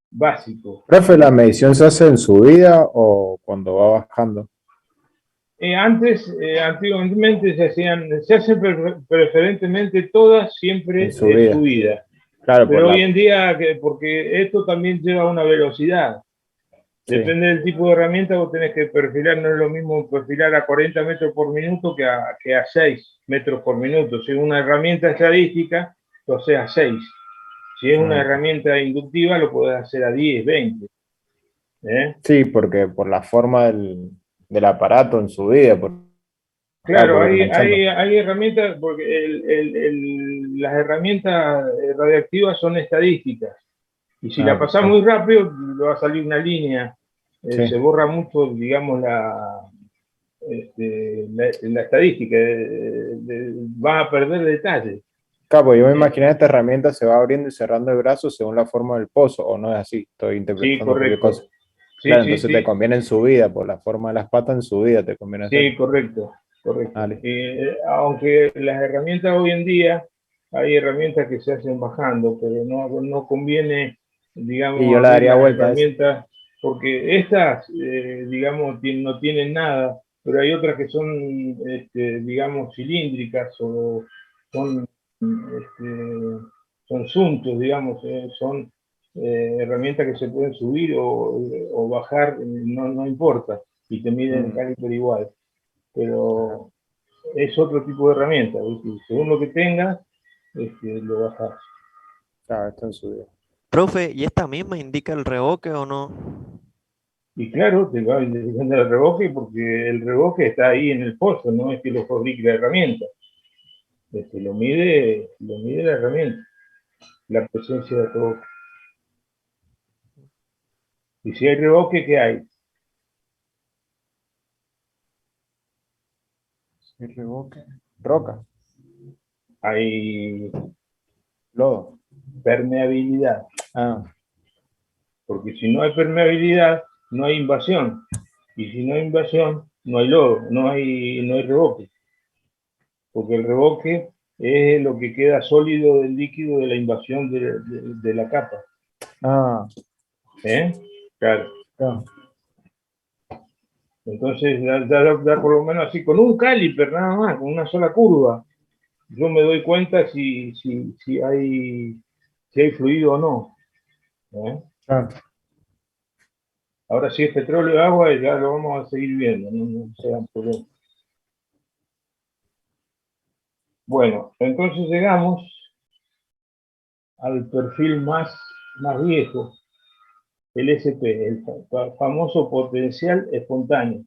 básico. Profe, ¿la medición se hace en subida o cuando va bajando? Antiguamente se hacen preferentemente todas siempre En subida. subida. Claro, Pero hoy en día, porque esto también lleva una velocidad. sí, Depende del tipo de herramienta, vos tenés que perfilar, no es lo mismo perfilar a 40 metros por minuto que a 6 metros por minuto. Si es una herramienta estadística, lo haces a 6. Si es una ah, herramienta inductiva, lo podés hacer a 10, 20. ¿Eh? sí, porque por la forma del aparato en su vida, claro, Claro, por el enganchando. hay herramientas, porque las herramientas radiactivas son estadísticas. Y si Ah, la pasás ok, muy rápido, le va a salir una línea. sí. Se borra mucho, digamos, la estadística. Va a perder detalles. Claro, pues yo me ¿Eh? imaginé esta herramienta se va abriendo y cerrando el brazo según la forma del pozo, o no es así, estoy Sí, interpretando cualquier cosa. correcto. Sí, Claro, sí, entonces te sí. conviene en subida, por la forma de las patas en subida te conviene hacer. Sí, correcto, correcto. Vale. Aunque las herramientas hoy en día, hay herramientas que se hacen bajando, pero no conviene, Y yo digamos, le abrir daría las vuelta a esa. herramientas, porque estas, digamos, no tienen nada, pero hay otras que son, digamos, cilíndricas o son, son suntos, digamos, son herramientas que se pueden subir o bajar, no importa, y te miden el Mm, caliper igual, pero es otro tipo de herramienta, ¿viste? Según lo que tengas, lo bajas. claro, está en subida. Profe, ¿y esta misma indica el revoque o no? Y claro, te va depende del reboque, porque el reboque está ahí en el pozo, no es que lo fabrique la herramienta. Lo mide la herramienta, la presencia de reboque. Y si hay reboque, ¿qué hay? Sí, revoque. Roca, Hay lodo. permeabilidad, Ah, porque si no hay permeabilidad, no hay invasión. Y si no hay invasión, no hay lodo, no hay reboque. Porque el revoque es lo que queda sólido del líquido de la invasión de la capa. ah, ¿Eh? Claro. claro. Entonces, da por lo menos así, con un caliper nada más, con una sola curva, yo me doy cuenta si hay fluido o no. ¿Eh? Claro. Ahora, si es petróleo o agua, ya lo vamos a seguir viendo, no sea un problema. Bueno, entonces llegamos al perfil más viejo, el SP, el famoso potencial espontáneo.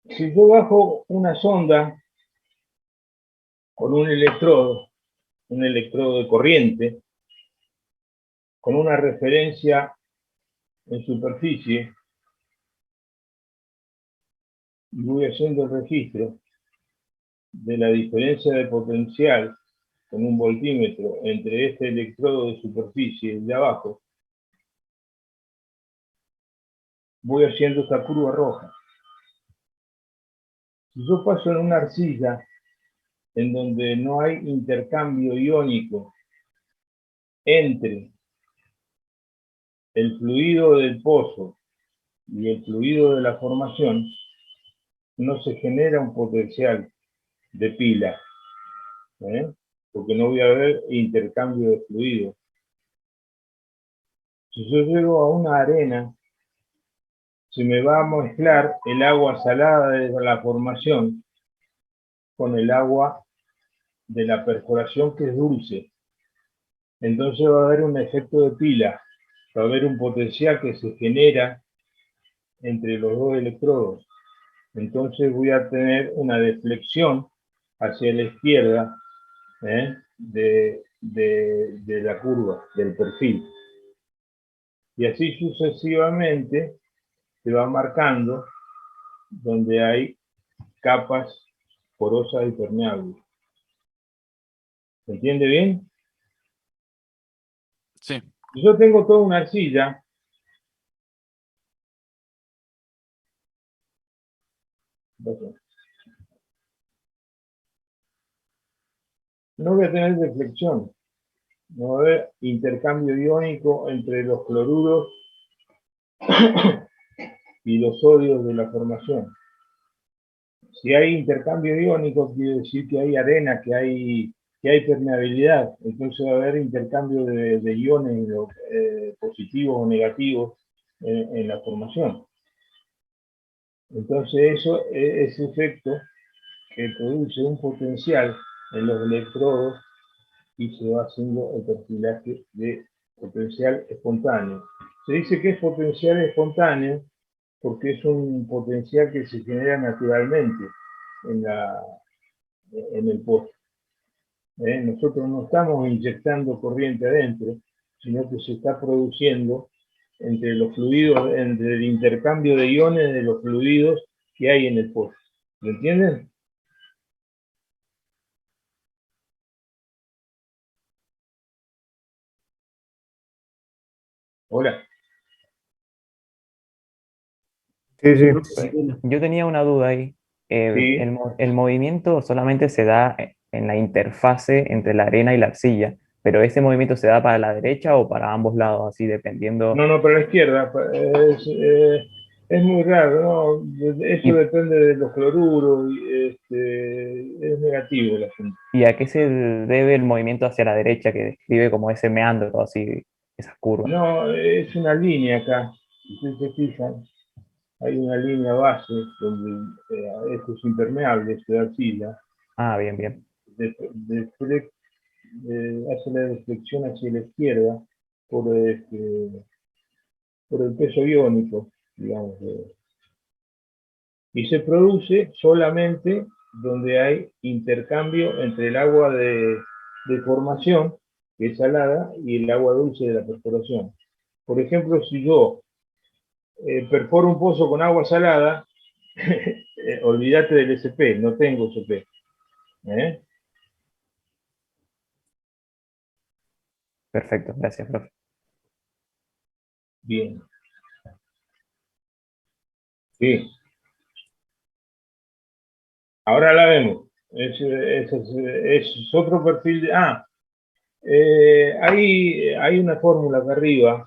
Si yo bajo una sonda con un electrodo de corriente, con una referencia en superficie, y voy haciendo el registro de la diferencia de potencial con un voltímetro entre este electrodo de superficie y el de abajo, voy haciendo esta curva roja. Si yo paso en una arcilla en donde no hay intercambio iónico entre el fluido del pozo y el fluido de la formación, no se genera un potencial de pila, ¿eh? Porque no voy a ver intercambio de fluido. Si yo llego a una arena, se me va a mezclar el agua salada de la formación con el agua de la perforación, que es dulce. Entonces va a haber un efecto de pila, va a haber un potencial que se genera entre los dos electrodos. Entonces voy a tener una deflexión hacia la izquierda, de la curva, del perfil. Y así sucesivamente se va marcando donde hay capas porosas y permeables. ¿Se entiende bien? Sí. Yo tengo toda una arcilla, no voy a tener deflexión, no va a haber intercambio iónico entre los cloruros y los sodios de la formación. Si hay intercambio iónico, quiere decir que hay arena, que hay permeabilidad. Entonces va a haber intercambio de iones positivos o negativos en la formación. Entonces ese efecto que produce un potencial en los electrodos y se va haciendo el perfilaje de potencial espontáneo. Se dice que es potencial espontáneo porque es un potencial que se genera naturalmente en el pozo. Nosotros no estamos inyectando corriente adentro, sino que se está produciendo entre los fluidos, entre el intercambio de iones de los fluidos que hay en el pozo. ¿Me entienden? Hola. Sí, sí. Yo tenía una duda ahí. Sí. El movimiento solamente se da en la interfase entre la arena y la arcilla, pero ¿ese movimiento se da para la derecha o para ambos lados, así dependiendo? No, para la izquierda. Es muy raro, ¿no? Eso ¿Y, depende de los cloruros. Es negativo el asunto. y a qué se debe el movimiento hacia la derecha que describe como ese meandro, así, esas curvas? No, es una línea acá. Si ustedes se fijan, hay una línea base donde esto es impermeable, esto de arcilla, Ah, bien, bien. hace la deflexión hacia la izquierda por, por el peso iónico, digamos. Y se produce solamente donde hay intercambio entre el agua de formación, que es salada, y el agua dulce de la perforación. Por ejemplo, si yo perforo un pozo con agua salada, olvídate del SP, no tengo SP. Perfecto, gracias, profe. Bien. Sí. Ahora la vemos. Es otro perfil de... hay una fórmula acá arriba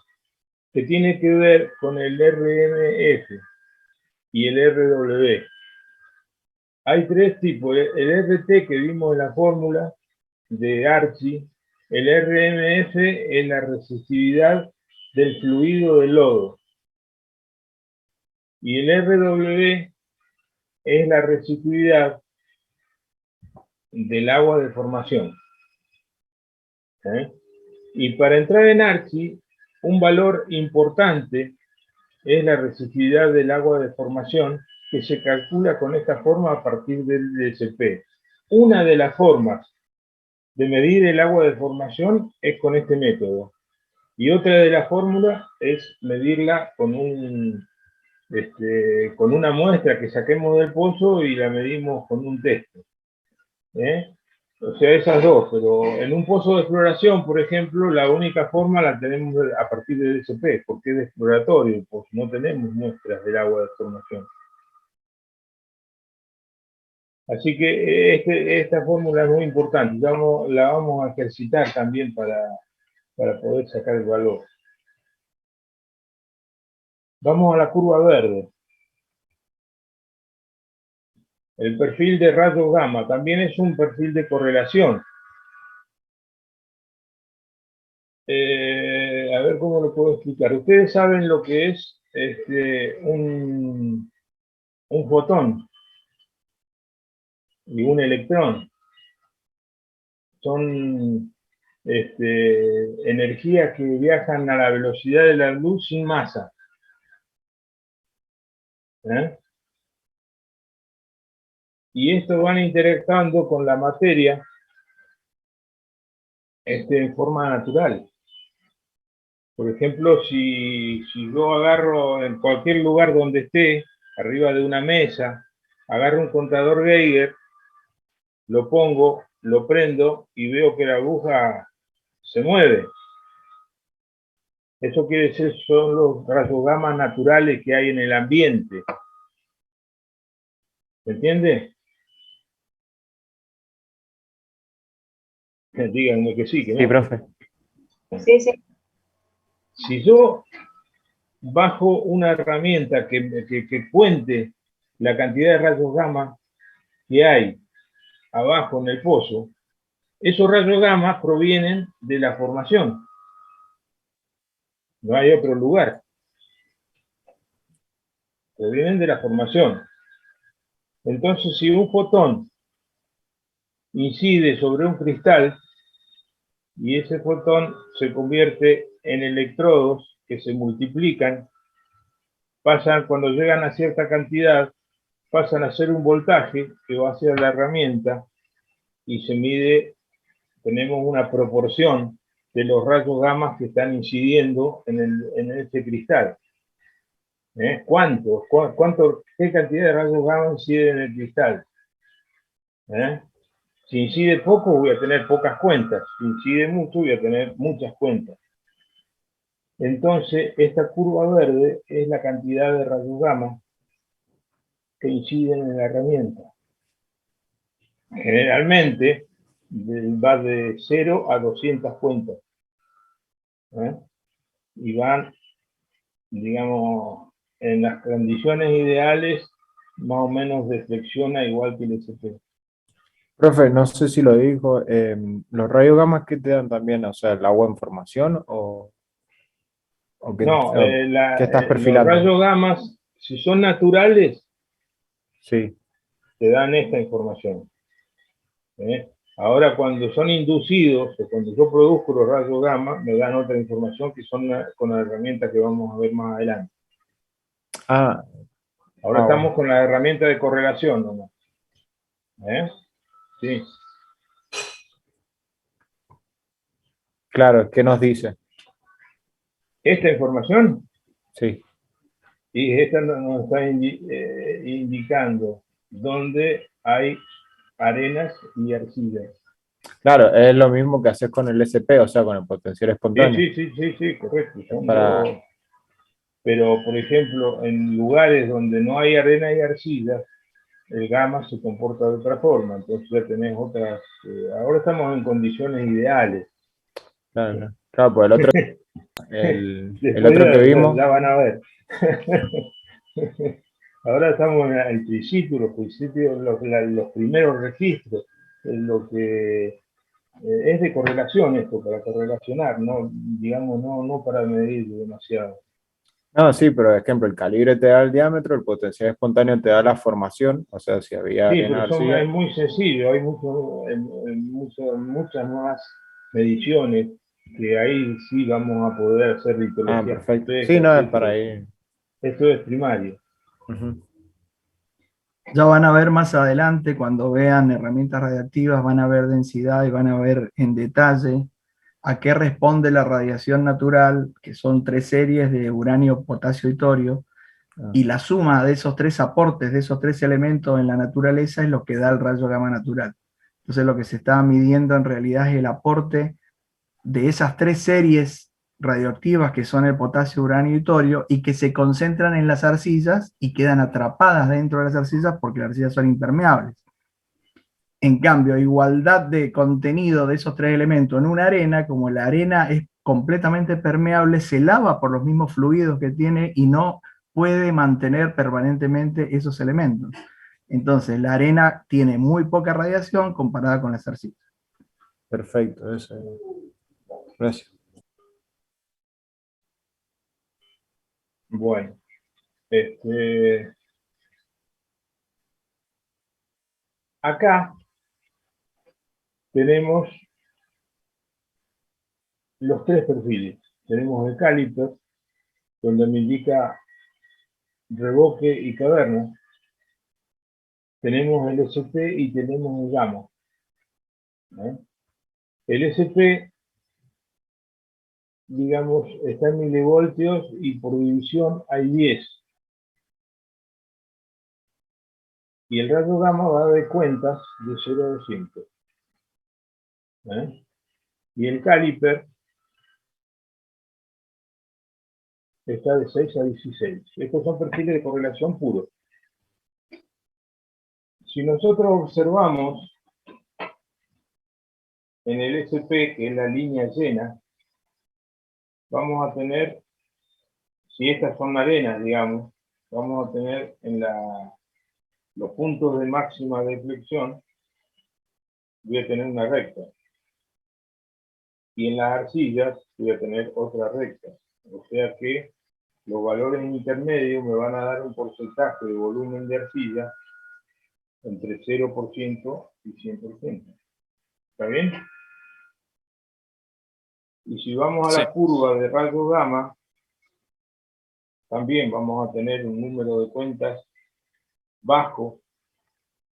que tiene que ver con el RMF y el RW. Hay tres tipos. El RT que vimos en la fórmula de Archie, el RMF es la resistividad del fluido del lodo y el RW es la resistividad del agua de formación. Y para entrar en Archie, un valor importante es la resistividad del agua de formación, que se calcula con esta forma a partir del DSP. Una de las formas de medir el agua de formación es con este método. Y otra de las fórmulas es medirla con con una muestra que saquemos del pozo y la medimos con un test. O sea, esas dos, pero en un pozo de exploración, por ejemplo, la única forma la tenemos a partir del DSP, porque es exploratorio, pues no tenemos muestras del agua de formación. Así que esta fórmula es muy importante, la vamos a ejercitar también para poder sacar el valor. Vamos a la curva verde. El perfil de rayos gamma también es un perfil de correlación. A ver cómo lo puedo explicar. Ustedes saben lo que es un fotón y un electrón. Son energías que viajan a la velocidad de la luz sin masa. Y estos van interactuando con la materia en forma natural. Por ejemplo, si yo agarro en cualquier lugar donde esté, arriba de una mesa, agarro un contador Geiger, lo pongo, lo prendo y veo que la aguja se mueve. Eso quiere decir son los rayos gamma naturales que hay en el ambiente. ¿Se entiende? Díganme que sí, que Sí, no. profe. Sí, sí. Si yo bajo una herramienta que cuente la cantidad de rayos gamma que hay abajo en el pozo, esos rayos gamma provienen de la formación. No hay otro lugar. Provienen de la formación. Entonces, si un fotón incide sobre un cristal y ese fotón se convierte en electrodos que se multiplican, pasan, cuando llegan a cierta cantidad, pasan a ser un voltaje que va hacia la herramienta y se mide, tenemos una proporción de los rayos gamma que están incidiendo en ese cristal. ¿Qué cantidad de rayos gamma incide en el cristal? Si incide poco, voy a tener pocas cuentas. Si incide mucho, voy a tener muchas cuentas. Entonces, esta curva verde es la cantidad de rayos gamma que inciden en la herramienta. Generalmente, va de 0 a 200 cuentas. Y van, digamos, en las condiciones ideales, más o menos deflexiona igual que el SP. Profe, no sé si lo dijo, ¿los rayos gamma qué te dan también? O sea, ¿el agua en formación o qué, No, qué estás los perfilando? rayos gamma, si son naturales, Sí, te dan esta información. Ahora, cuando son inducidos, o cuando yo produzco los rayos gamma, me dan otra información que son con la herramienta que vamos a ver más adelante. ah, Ahora bueno. estamos con la herramienta de correlación nomás. Sí. Claro, ¿qué nos dice? Esta información, Sí, y esta nos está indicando dónde hay arenas y arcillas. claro, es lo mismo que haces con el SP, o sea, con el potencial espontáneo. Sí, correcto. Es para... Pero, por ejemplo, en lugares donde no hay arena y arcilla, el gamma se comporta de otra forma. Entonces ya tenés otras... ahora estamos en condiciones ideales. Claro, claro, pues el Después otro que vimos, ya van a ver. Ahora estamos en el principio, los primeros registros, en lo que es de correlación esto, para correlacionar, no, digamos, no para medir demasiado. no, sí, pero por ejemplo, el calibre te da el diámetro, el potencial espontáneo te da la formación, o sea, si había Sí, arena, pero arcilla. es muy sencillo, hay muchas más mediciones que ahí sí vamos a poder hacer Ah, litologías perfecto. Sí, no, es complejas, para etcétera. ahí. Esto es primario. Ujú. Ya van a ver más adelante, cuando vean herramientas radiactivas, van a ver densidad y van a ver en detalle a qué responde la radiación natural, que son 3 series de uranio, potasio y torio, Ah, y la suma de esos 3 aportes, de esos 3 elementos en la naturaleza es lo que da el rayo gamma natural. Entonces lo que se está midiendo en realidad es el aporte de esas 3 series radioactivas que son el potasio, uranio y torio, y que se concentran en las arcillas y quedan atrapadas dentro de las arcillas porque las arcillas son impermeables. En cambio, igualdad de contenido de esos 3 elementos en una arena, como la arena es completamente permeable, se lava por los mismos fluidos que tiene y no puede mantener permanentemente esos elementos. Entonces, la arena tiene muy poca radiación comparada con las arcillas. perfecto, eso. Gracias. Bueno, acá tenemos los 3 perfiles. Tenemos el caliper, donde me indica revoque y caverna. Tenemos el SP y tenemos el gamma. El SP, digamos, está en milivoltios y por división hay 10. Y el rayo gamma va de cuentas de 0 a 200. Y el caliper está de 6 a 16. Estos son perfiles de correlación puros. Si nosotros observamos en el SP, que es la línea llena, vamos a tener, si estas son arenas, digamos, vamos a tener en los puntos de máxima deflexión, voy a tener una recta. Y en las arcillas voy a tener otra recta. O sea que los valores intermedios me van a dar un porcentaje de volumen de arcilla entre 0% y 100%. ¿Está bien? Y si vamos a Sí. la curva de rayos gamma, también vamos a tener un número de cuentas bajo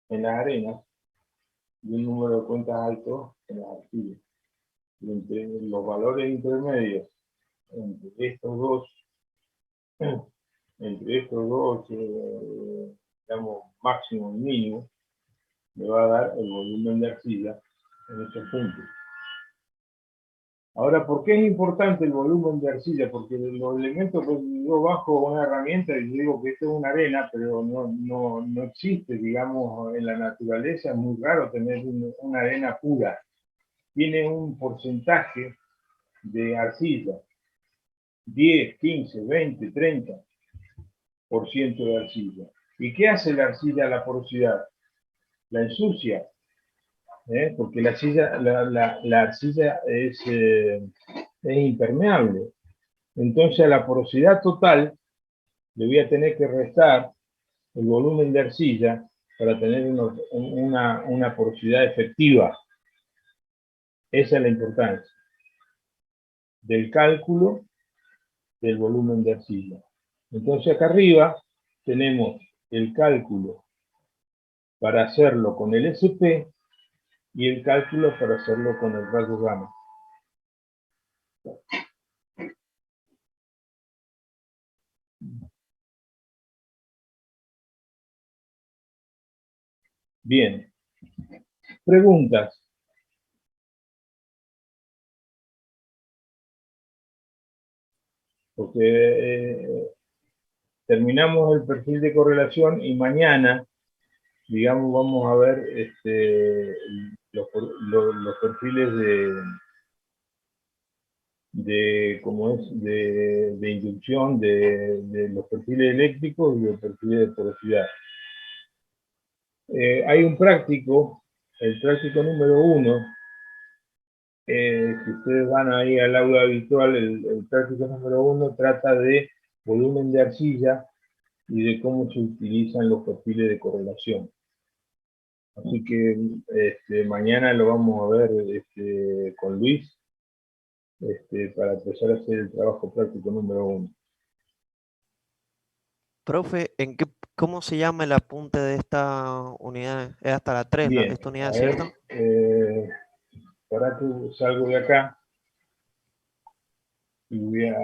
en las arenas y un número de cuentas alto en las arcillas. Y entre los valores intermedios entre estos dos, digamos, máximo y mínimo, me va a dar el volumen de arcilla en esos puntos. Ahora, ¿por qué es importante el volumen de arcilla? Porque los elementos que yo bajo una herramienta y digo que esto es una arena, pero no existe, digamos, en la naturaleza. Es muy raro tener una arena pura. Tiene un porcentaje de arcilla, 10, 15, 20, 30% de arcilla. ¿Y qué hace la arcilla a la porosidad? La ensucia, porque la arcilla es impermeable. Entonces a la porosidad total le voy a tener que restar el volumen de arcilla para tener una porosidad efectiva. Esa es la importancia del cálculo del volumen de arcilla. Entonces acá arriba tenemos el cálculo para hacerlo con el SP y el cálculo para hacerlo con el rayo gamma. Bien. Preguntas. Porque terminamos el perfil de correlación y mañana, digamos, vamos a ver los perfiles ¿cómo es? De inducción, de los perfiles eléctricos y los perfiles de porosidad. Hay un práctico, el práctico número 1, si ustedes van ahí al aula habitual, el práctico número 1 trata de volumen de arcilla y de cómo se utilizan los perfiles de correlación. Así que mañana lo vamos a ver con Luis para empezar a hacer el trabajo práctico número 1. Profe, ¿cómo se llama el apunte de esta unidad? Es hasta la 3, Bien, esta unidad, a ver, ¿cierto? para que salgo de acá y voy a...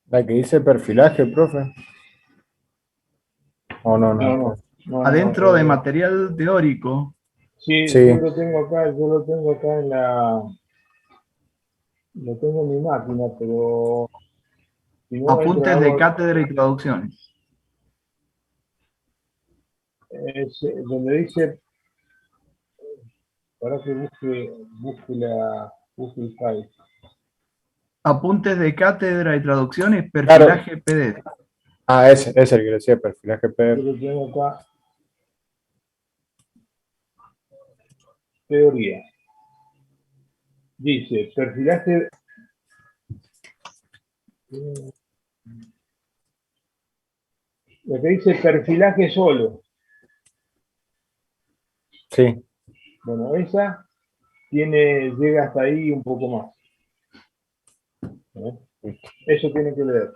La que dice perfilaje, profe. O no, No, Adentro de material teórico, sí, Sí. yo lo tengo acá en lo tengo en mi máquina, pero si no apuntes de entro, cátedra y traducciones. es donde dice, para que busque el file. Apuntes de cátedra y traducciones, perfilaje PDF. Ah, ese es el que decía perfilaje Yo PDF. lo tengo acá. Teoría. Dice, perfilaje... Lo que dice perfilaje solo. Sí. Bueno, esa llega hasta ahí un poco más. Eso tiene que leer.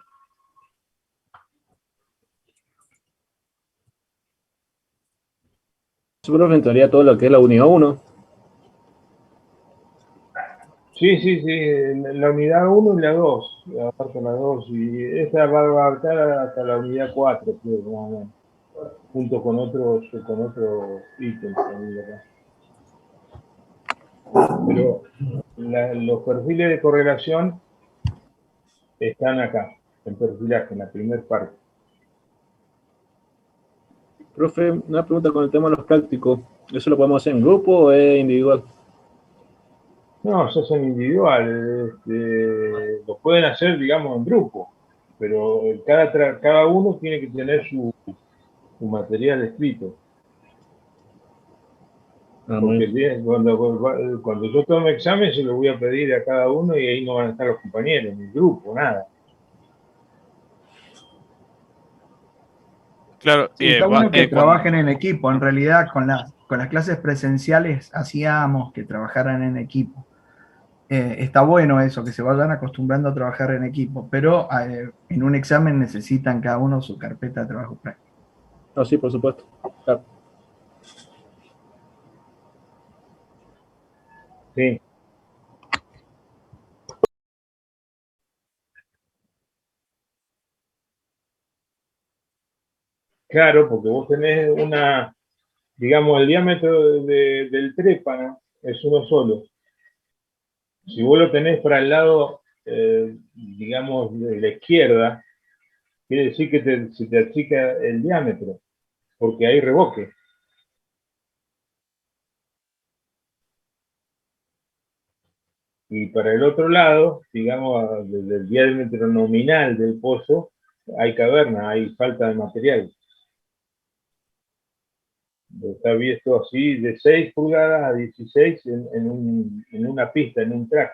Profe, en teoría todo lo que es la unidad 1. Sí, la unidad 1 y la 2, aparte la 2, y esa va a abarcar hasta la unidad 4, creo, más o menos, junto con otros ítems también acá. Pero los perfiles de correlación están acá. en perfilaje, en la primera parte. Profe, una pregunta con el tema de los prácticos. ¿Eso lo podemos hacer en grupo o es individual? No, eso es en individual, lo pueden hacer, digamos, en grupo, pero cada uno tiene que tener su material escrito. Porque cuando yo tome examen se lo voy a pedir a cada uno y ahí no van a estar los compañeros, ni grupo, nada. Claro, Sí, está bueno que cuando, trabajen en equipo. En realidad, con las clases presenciales hacíamos que trabajaran en equipo. Está bueno eso, que se vayan acostumbrando a trabajar en equipo, pero en un examen necesitan cada uno su carpeta de trabajo práctico. No, sí, por supuesto. Claro. Sí. Claro, porque vos tenés digamos, el diámetro del trépano es uno solo. Si vos lo tenés para el lado, digamos, de la izquierda, quiere decir que se te achica el diámetro, porque hay revoque. Y para el otro lado, digamos, desde el diámetro nominal del pozo, hay caverna, hay falta de material. Está visto así de 6 pulgadas a 16 en una pista, en un track.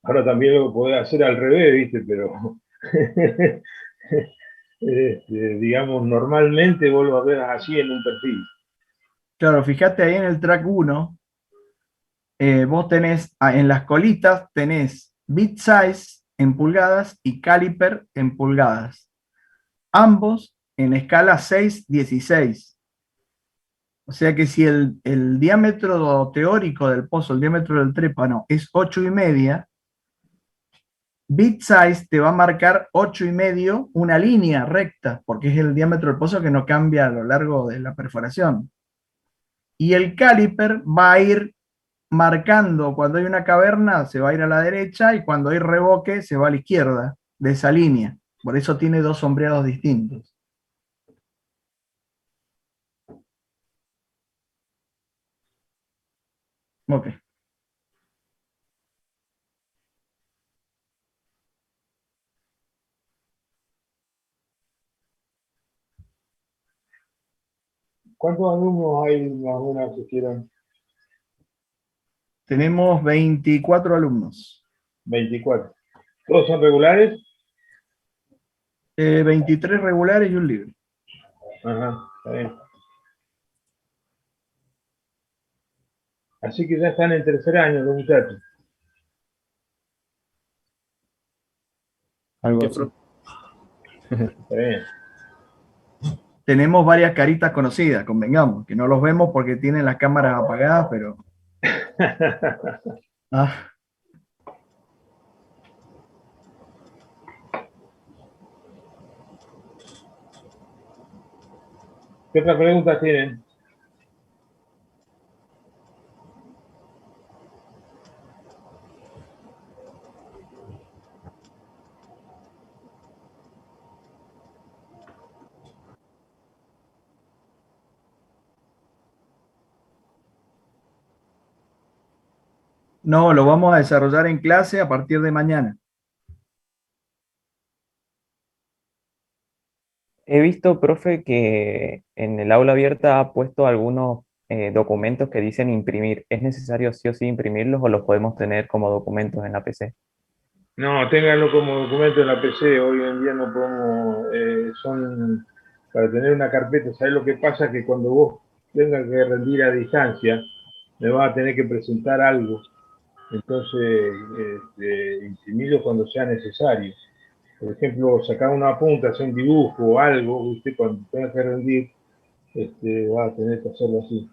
Ahora también lo podés hacer al revés, ¿viste? Pero, digamos, normalmente vos lo ves así en un perfil. Claro, fíjate ahí en el track 1, vos tenés, en las colitas tenés bit size en pulgadas y caliper en pulgadas. Ambos en escala 6-16. O sea que si el diámetro teórico del pozo, el diámetro del trépano es 8,5, bit size te va a marcar 8,5 una línea recta, porque es el diámetro del pozo que no cambia a lo largo de la perforación. Y el caliper va a ir marcando cuando hay una caverna, se va a ir a la derecha, y cuando hay revoque, se va a la izquierda de esa línea. Por eso tiene dos sombreados distintos. Ok. ¿Cuántos alumnos hay más o menos que quieran? Tenemos 24 alumnos. 24. ¿Todos son regulares? 23 regulares y un libre. Ajá, está bien. Así que ya están en tercer año los muchachos. Algo ¿Qué, así. Está bien. Tenemos varias caritas conocidas, convengamos, que no los vemos porque tienen las cámaras apagadas, pero... Ah, ¿Qué otras preguntas tienen? no, lo vamos a desarrollar en clase a partir de mañana. He visto, profe, que en el aula abierta ha puesto algunos documentos que dicen imprimir. ¿Es necesario sí o sí imprimirlos o los podemos tener como documentos en la PC? No, ténganlo como documento en la PC. Hoy en día no podemos, son para tener una carpeta. ¿Sabes lo que pasa? Que cuando vos tengas que rendir a distancia, me vas a tener que presentar algo. Entonces, imprimirlo cuando sea necesario. Por ejemplo, sacar una apunta, hacer un dibujo o algo, ¿viste? Cuando tengas que rendir, vas a tener que hacerlo así.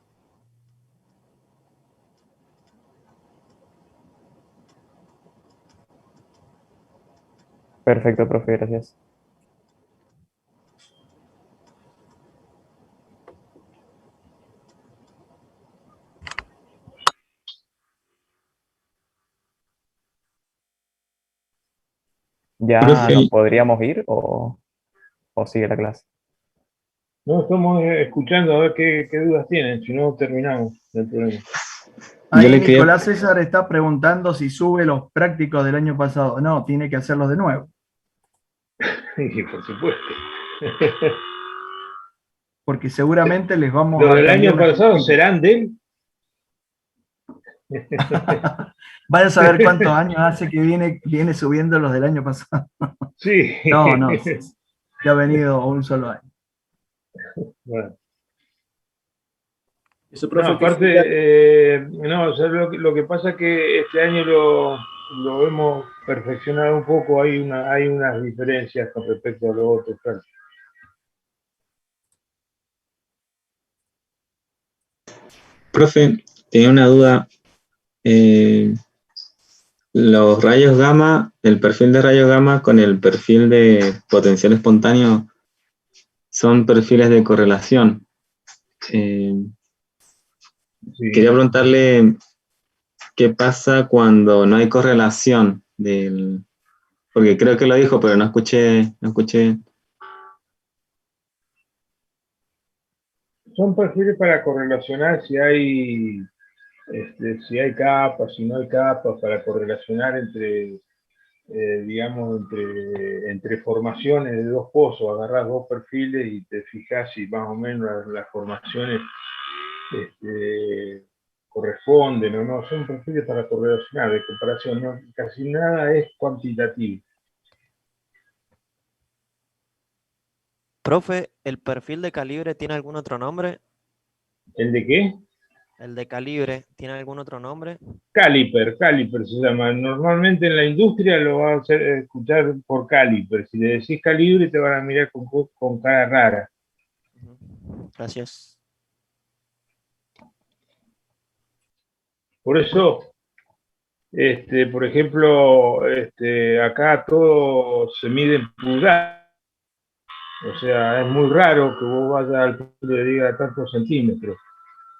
Perfecto, profe, gracias. ¿Ya Profe, nos podríamos ir o sigue la clase? No, estamos escuchando a ver qué dudas tienen, si no terminamos el problema. yo Ahí le quería, Nicolás César está preguntando si sube los prácticos del año pasado. No, tiene que hacerlos de nuevo, Y por supuesto. porque seguramente les vamos Los a del cambiar año las pasado cuestiones. serán de él. Vaya a saber cuántos años hace que viene subiendo los del año pasado. Sí. No, ya ha venido un solo año. Bueno. Eso, No, profe, ¿qué aparte, no, o sea, lo que pasa es que este año lo hemos perfeccionado un poco, hay unas diferencias con respecto a los otros. Claro. profe, tenía una duda. Los rayos gamma, el perfil de rayos gamma con el perfil de potencial espontáneo son perfiles de correlación. Sí. Quería preguntarle qué pasa cuando no hay correlación porque creo que lo dijo, pero no escuché. Son perfiles para correlacionar si hay capas, si no hay capas, para correlacionar digamos, entre formaciones de dos pozos. Agarrás dos perfiles y te fijas si más o menos las formaciones corresponden o no. Son perfiles para correlacionar, de comparación, ¿no? Casi nada es cuantitativo. Profe, ¿el perfil de calibre tiene algún otro nombre? ¿El de qué? ¿El de calibre tiene algún otro nombre? Caliper se llama. Normalmente en la industria lo vas a escuchar por caliper. Si le decís calibre te van a mirar con cara rara. Gracias. Por eso, por ejemplo, acá todo se mide en pulgadas. O sea, es muy raro que vos vayas al punto y le diga tantos centímetros,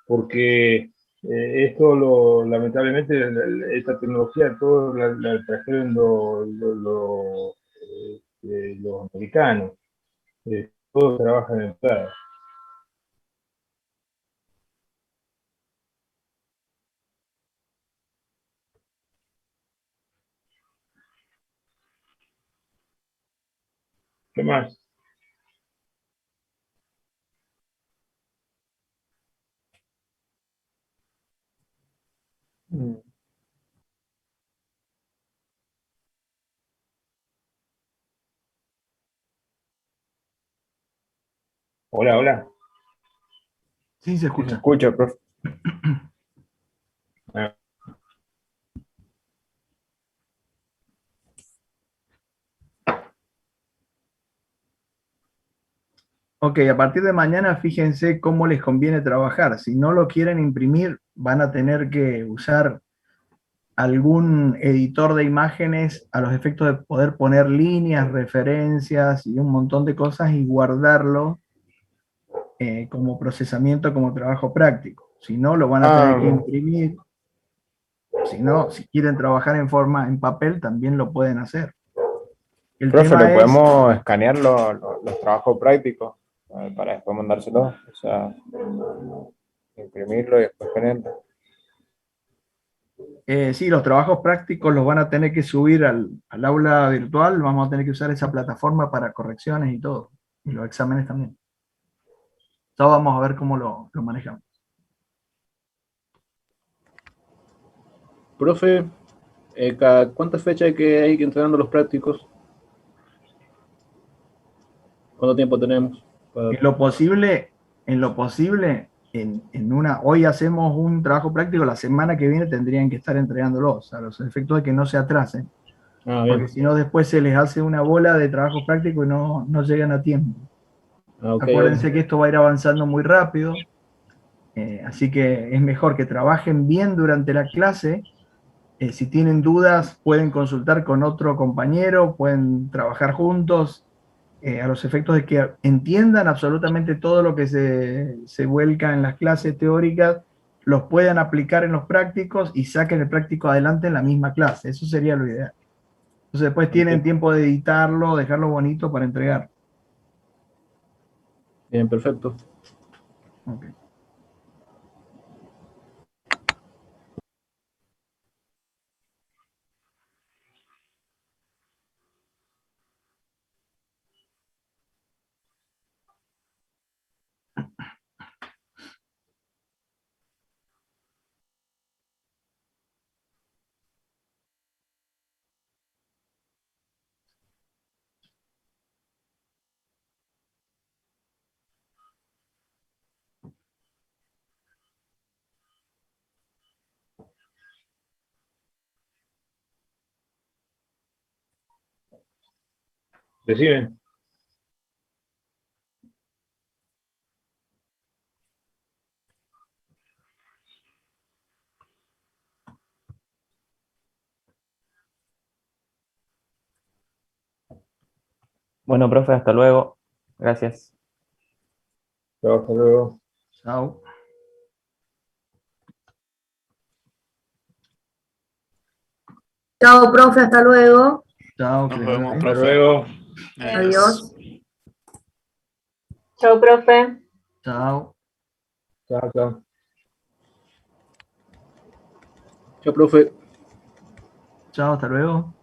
porque esto lamentablemente, esta tecnología todo la trajeron los americanos. Todos trabajan en pulgadas. ¿Qué más? Hola, hola. Sí, se Se escucha. escucha, profe. Ah, Ok, a partir de mañana fíjense cómo les conviene trabajar. Si no lo quieren imprimir, van a tener que usar algún editor de imágenes a los efectos de poder poner líneas, referencias y un montón de cosas y guardarlo como procesamiento, como trabajo práctico. Si no, lo van a tener que imprimir. Si no, si quieren trabajar en papel, también lo pueden hacer. El Profe, tema ¿le es, podemos escanear los trabajos prácticos para después mandárselos? O sea, imprimirlo y después escanearlo. sí, los trabajos prácticos los van a tener que subir al aula virtual, vamos a tener que usar esa plataforma para correcciones y todo, y los exámenes también. Entonces vamos a ver cómo lo manejamos. Profe, ¿cada cuántas fechas hay que entrenando los prácticos? ¿Cuánto tiempo tenemos? En lo posible, hoy hacemos un trabajo práctico, la semana que viene tendrían que estar entregándolos, a los efectos de que no se atrasen, porque si no después se les hace una bola de trabajo práctico y no llegan a tiempo. Acuérdense que esto va a ir avanzando muy rápido, así que es mejor que trabajen bien durante la clase. Si tienen dudas, pueden consultar con otro compañero, pueden trabajar juntos, a los efectos de que entiendan absolutamente todo lo que se vuelca en las clases teóricas, los puedan aplicar en los prácticos y saquen el práctico adelante en la misma clase. Eso sería lo ideal. Entonces después tienen tiempo de editarlo, dejarlo bonito para entregar. Bien, perfecto. Ok. ¿Reciben? Bueno, profe, hasta luego. Gracias. Chao, hasta luego. Chao. Chao, profe, hasta luego. Chao, que Nos les vaya vemos, bien. Hasta profe. luego. Adiós. Chao, profe. Chao. Chao, chao. Chao, profe. Chao, hasta luego.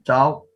Chao.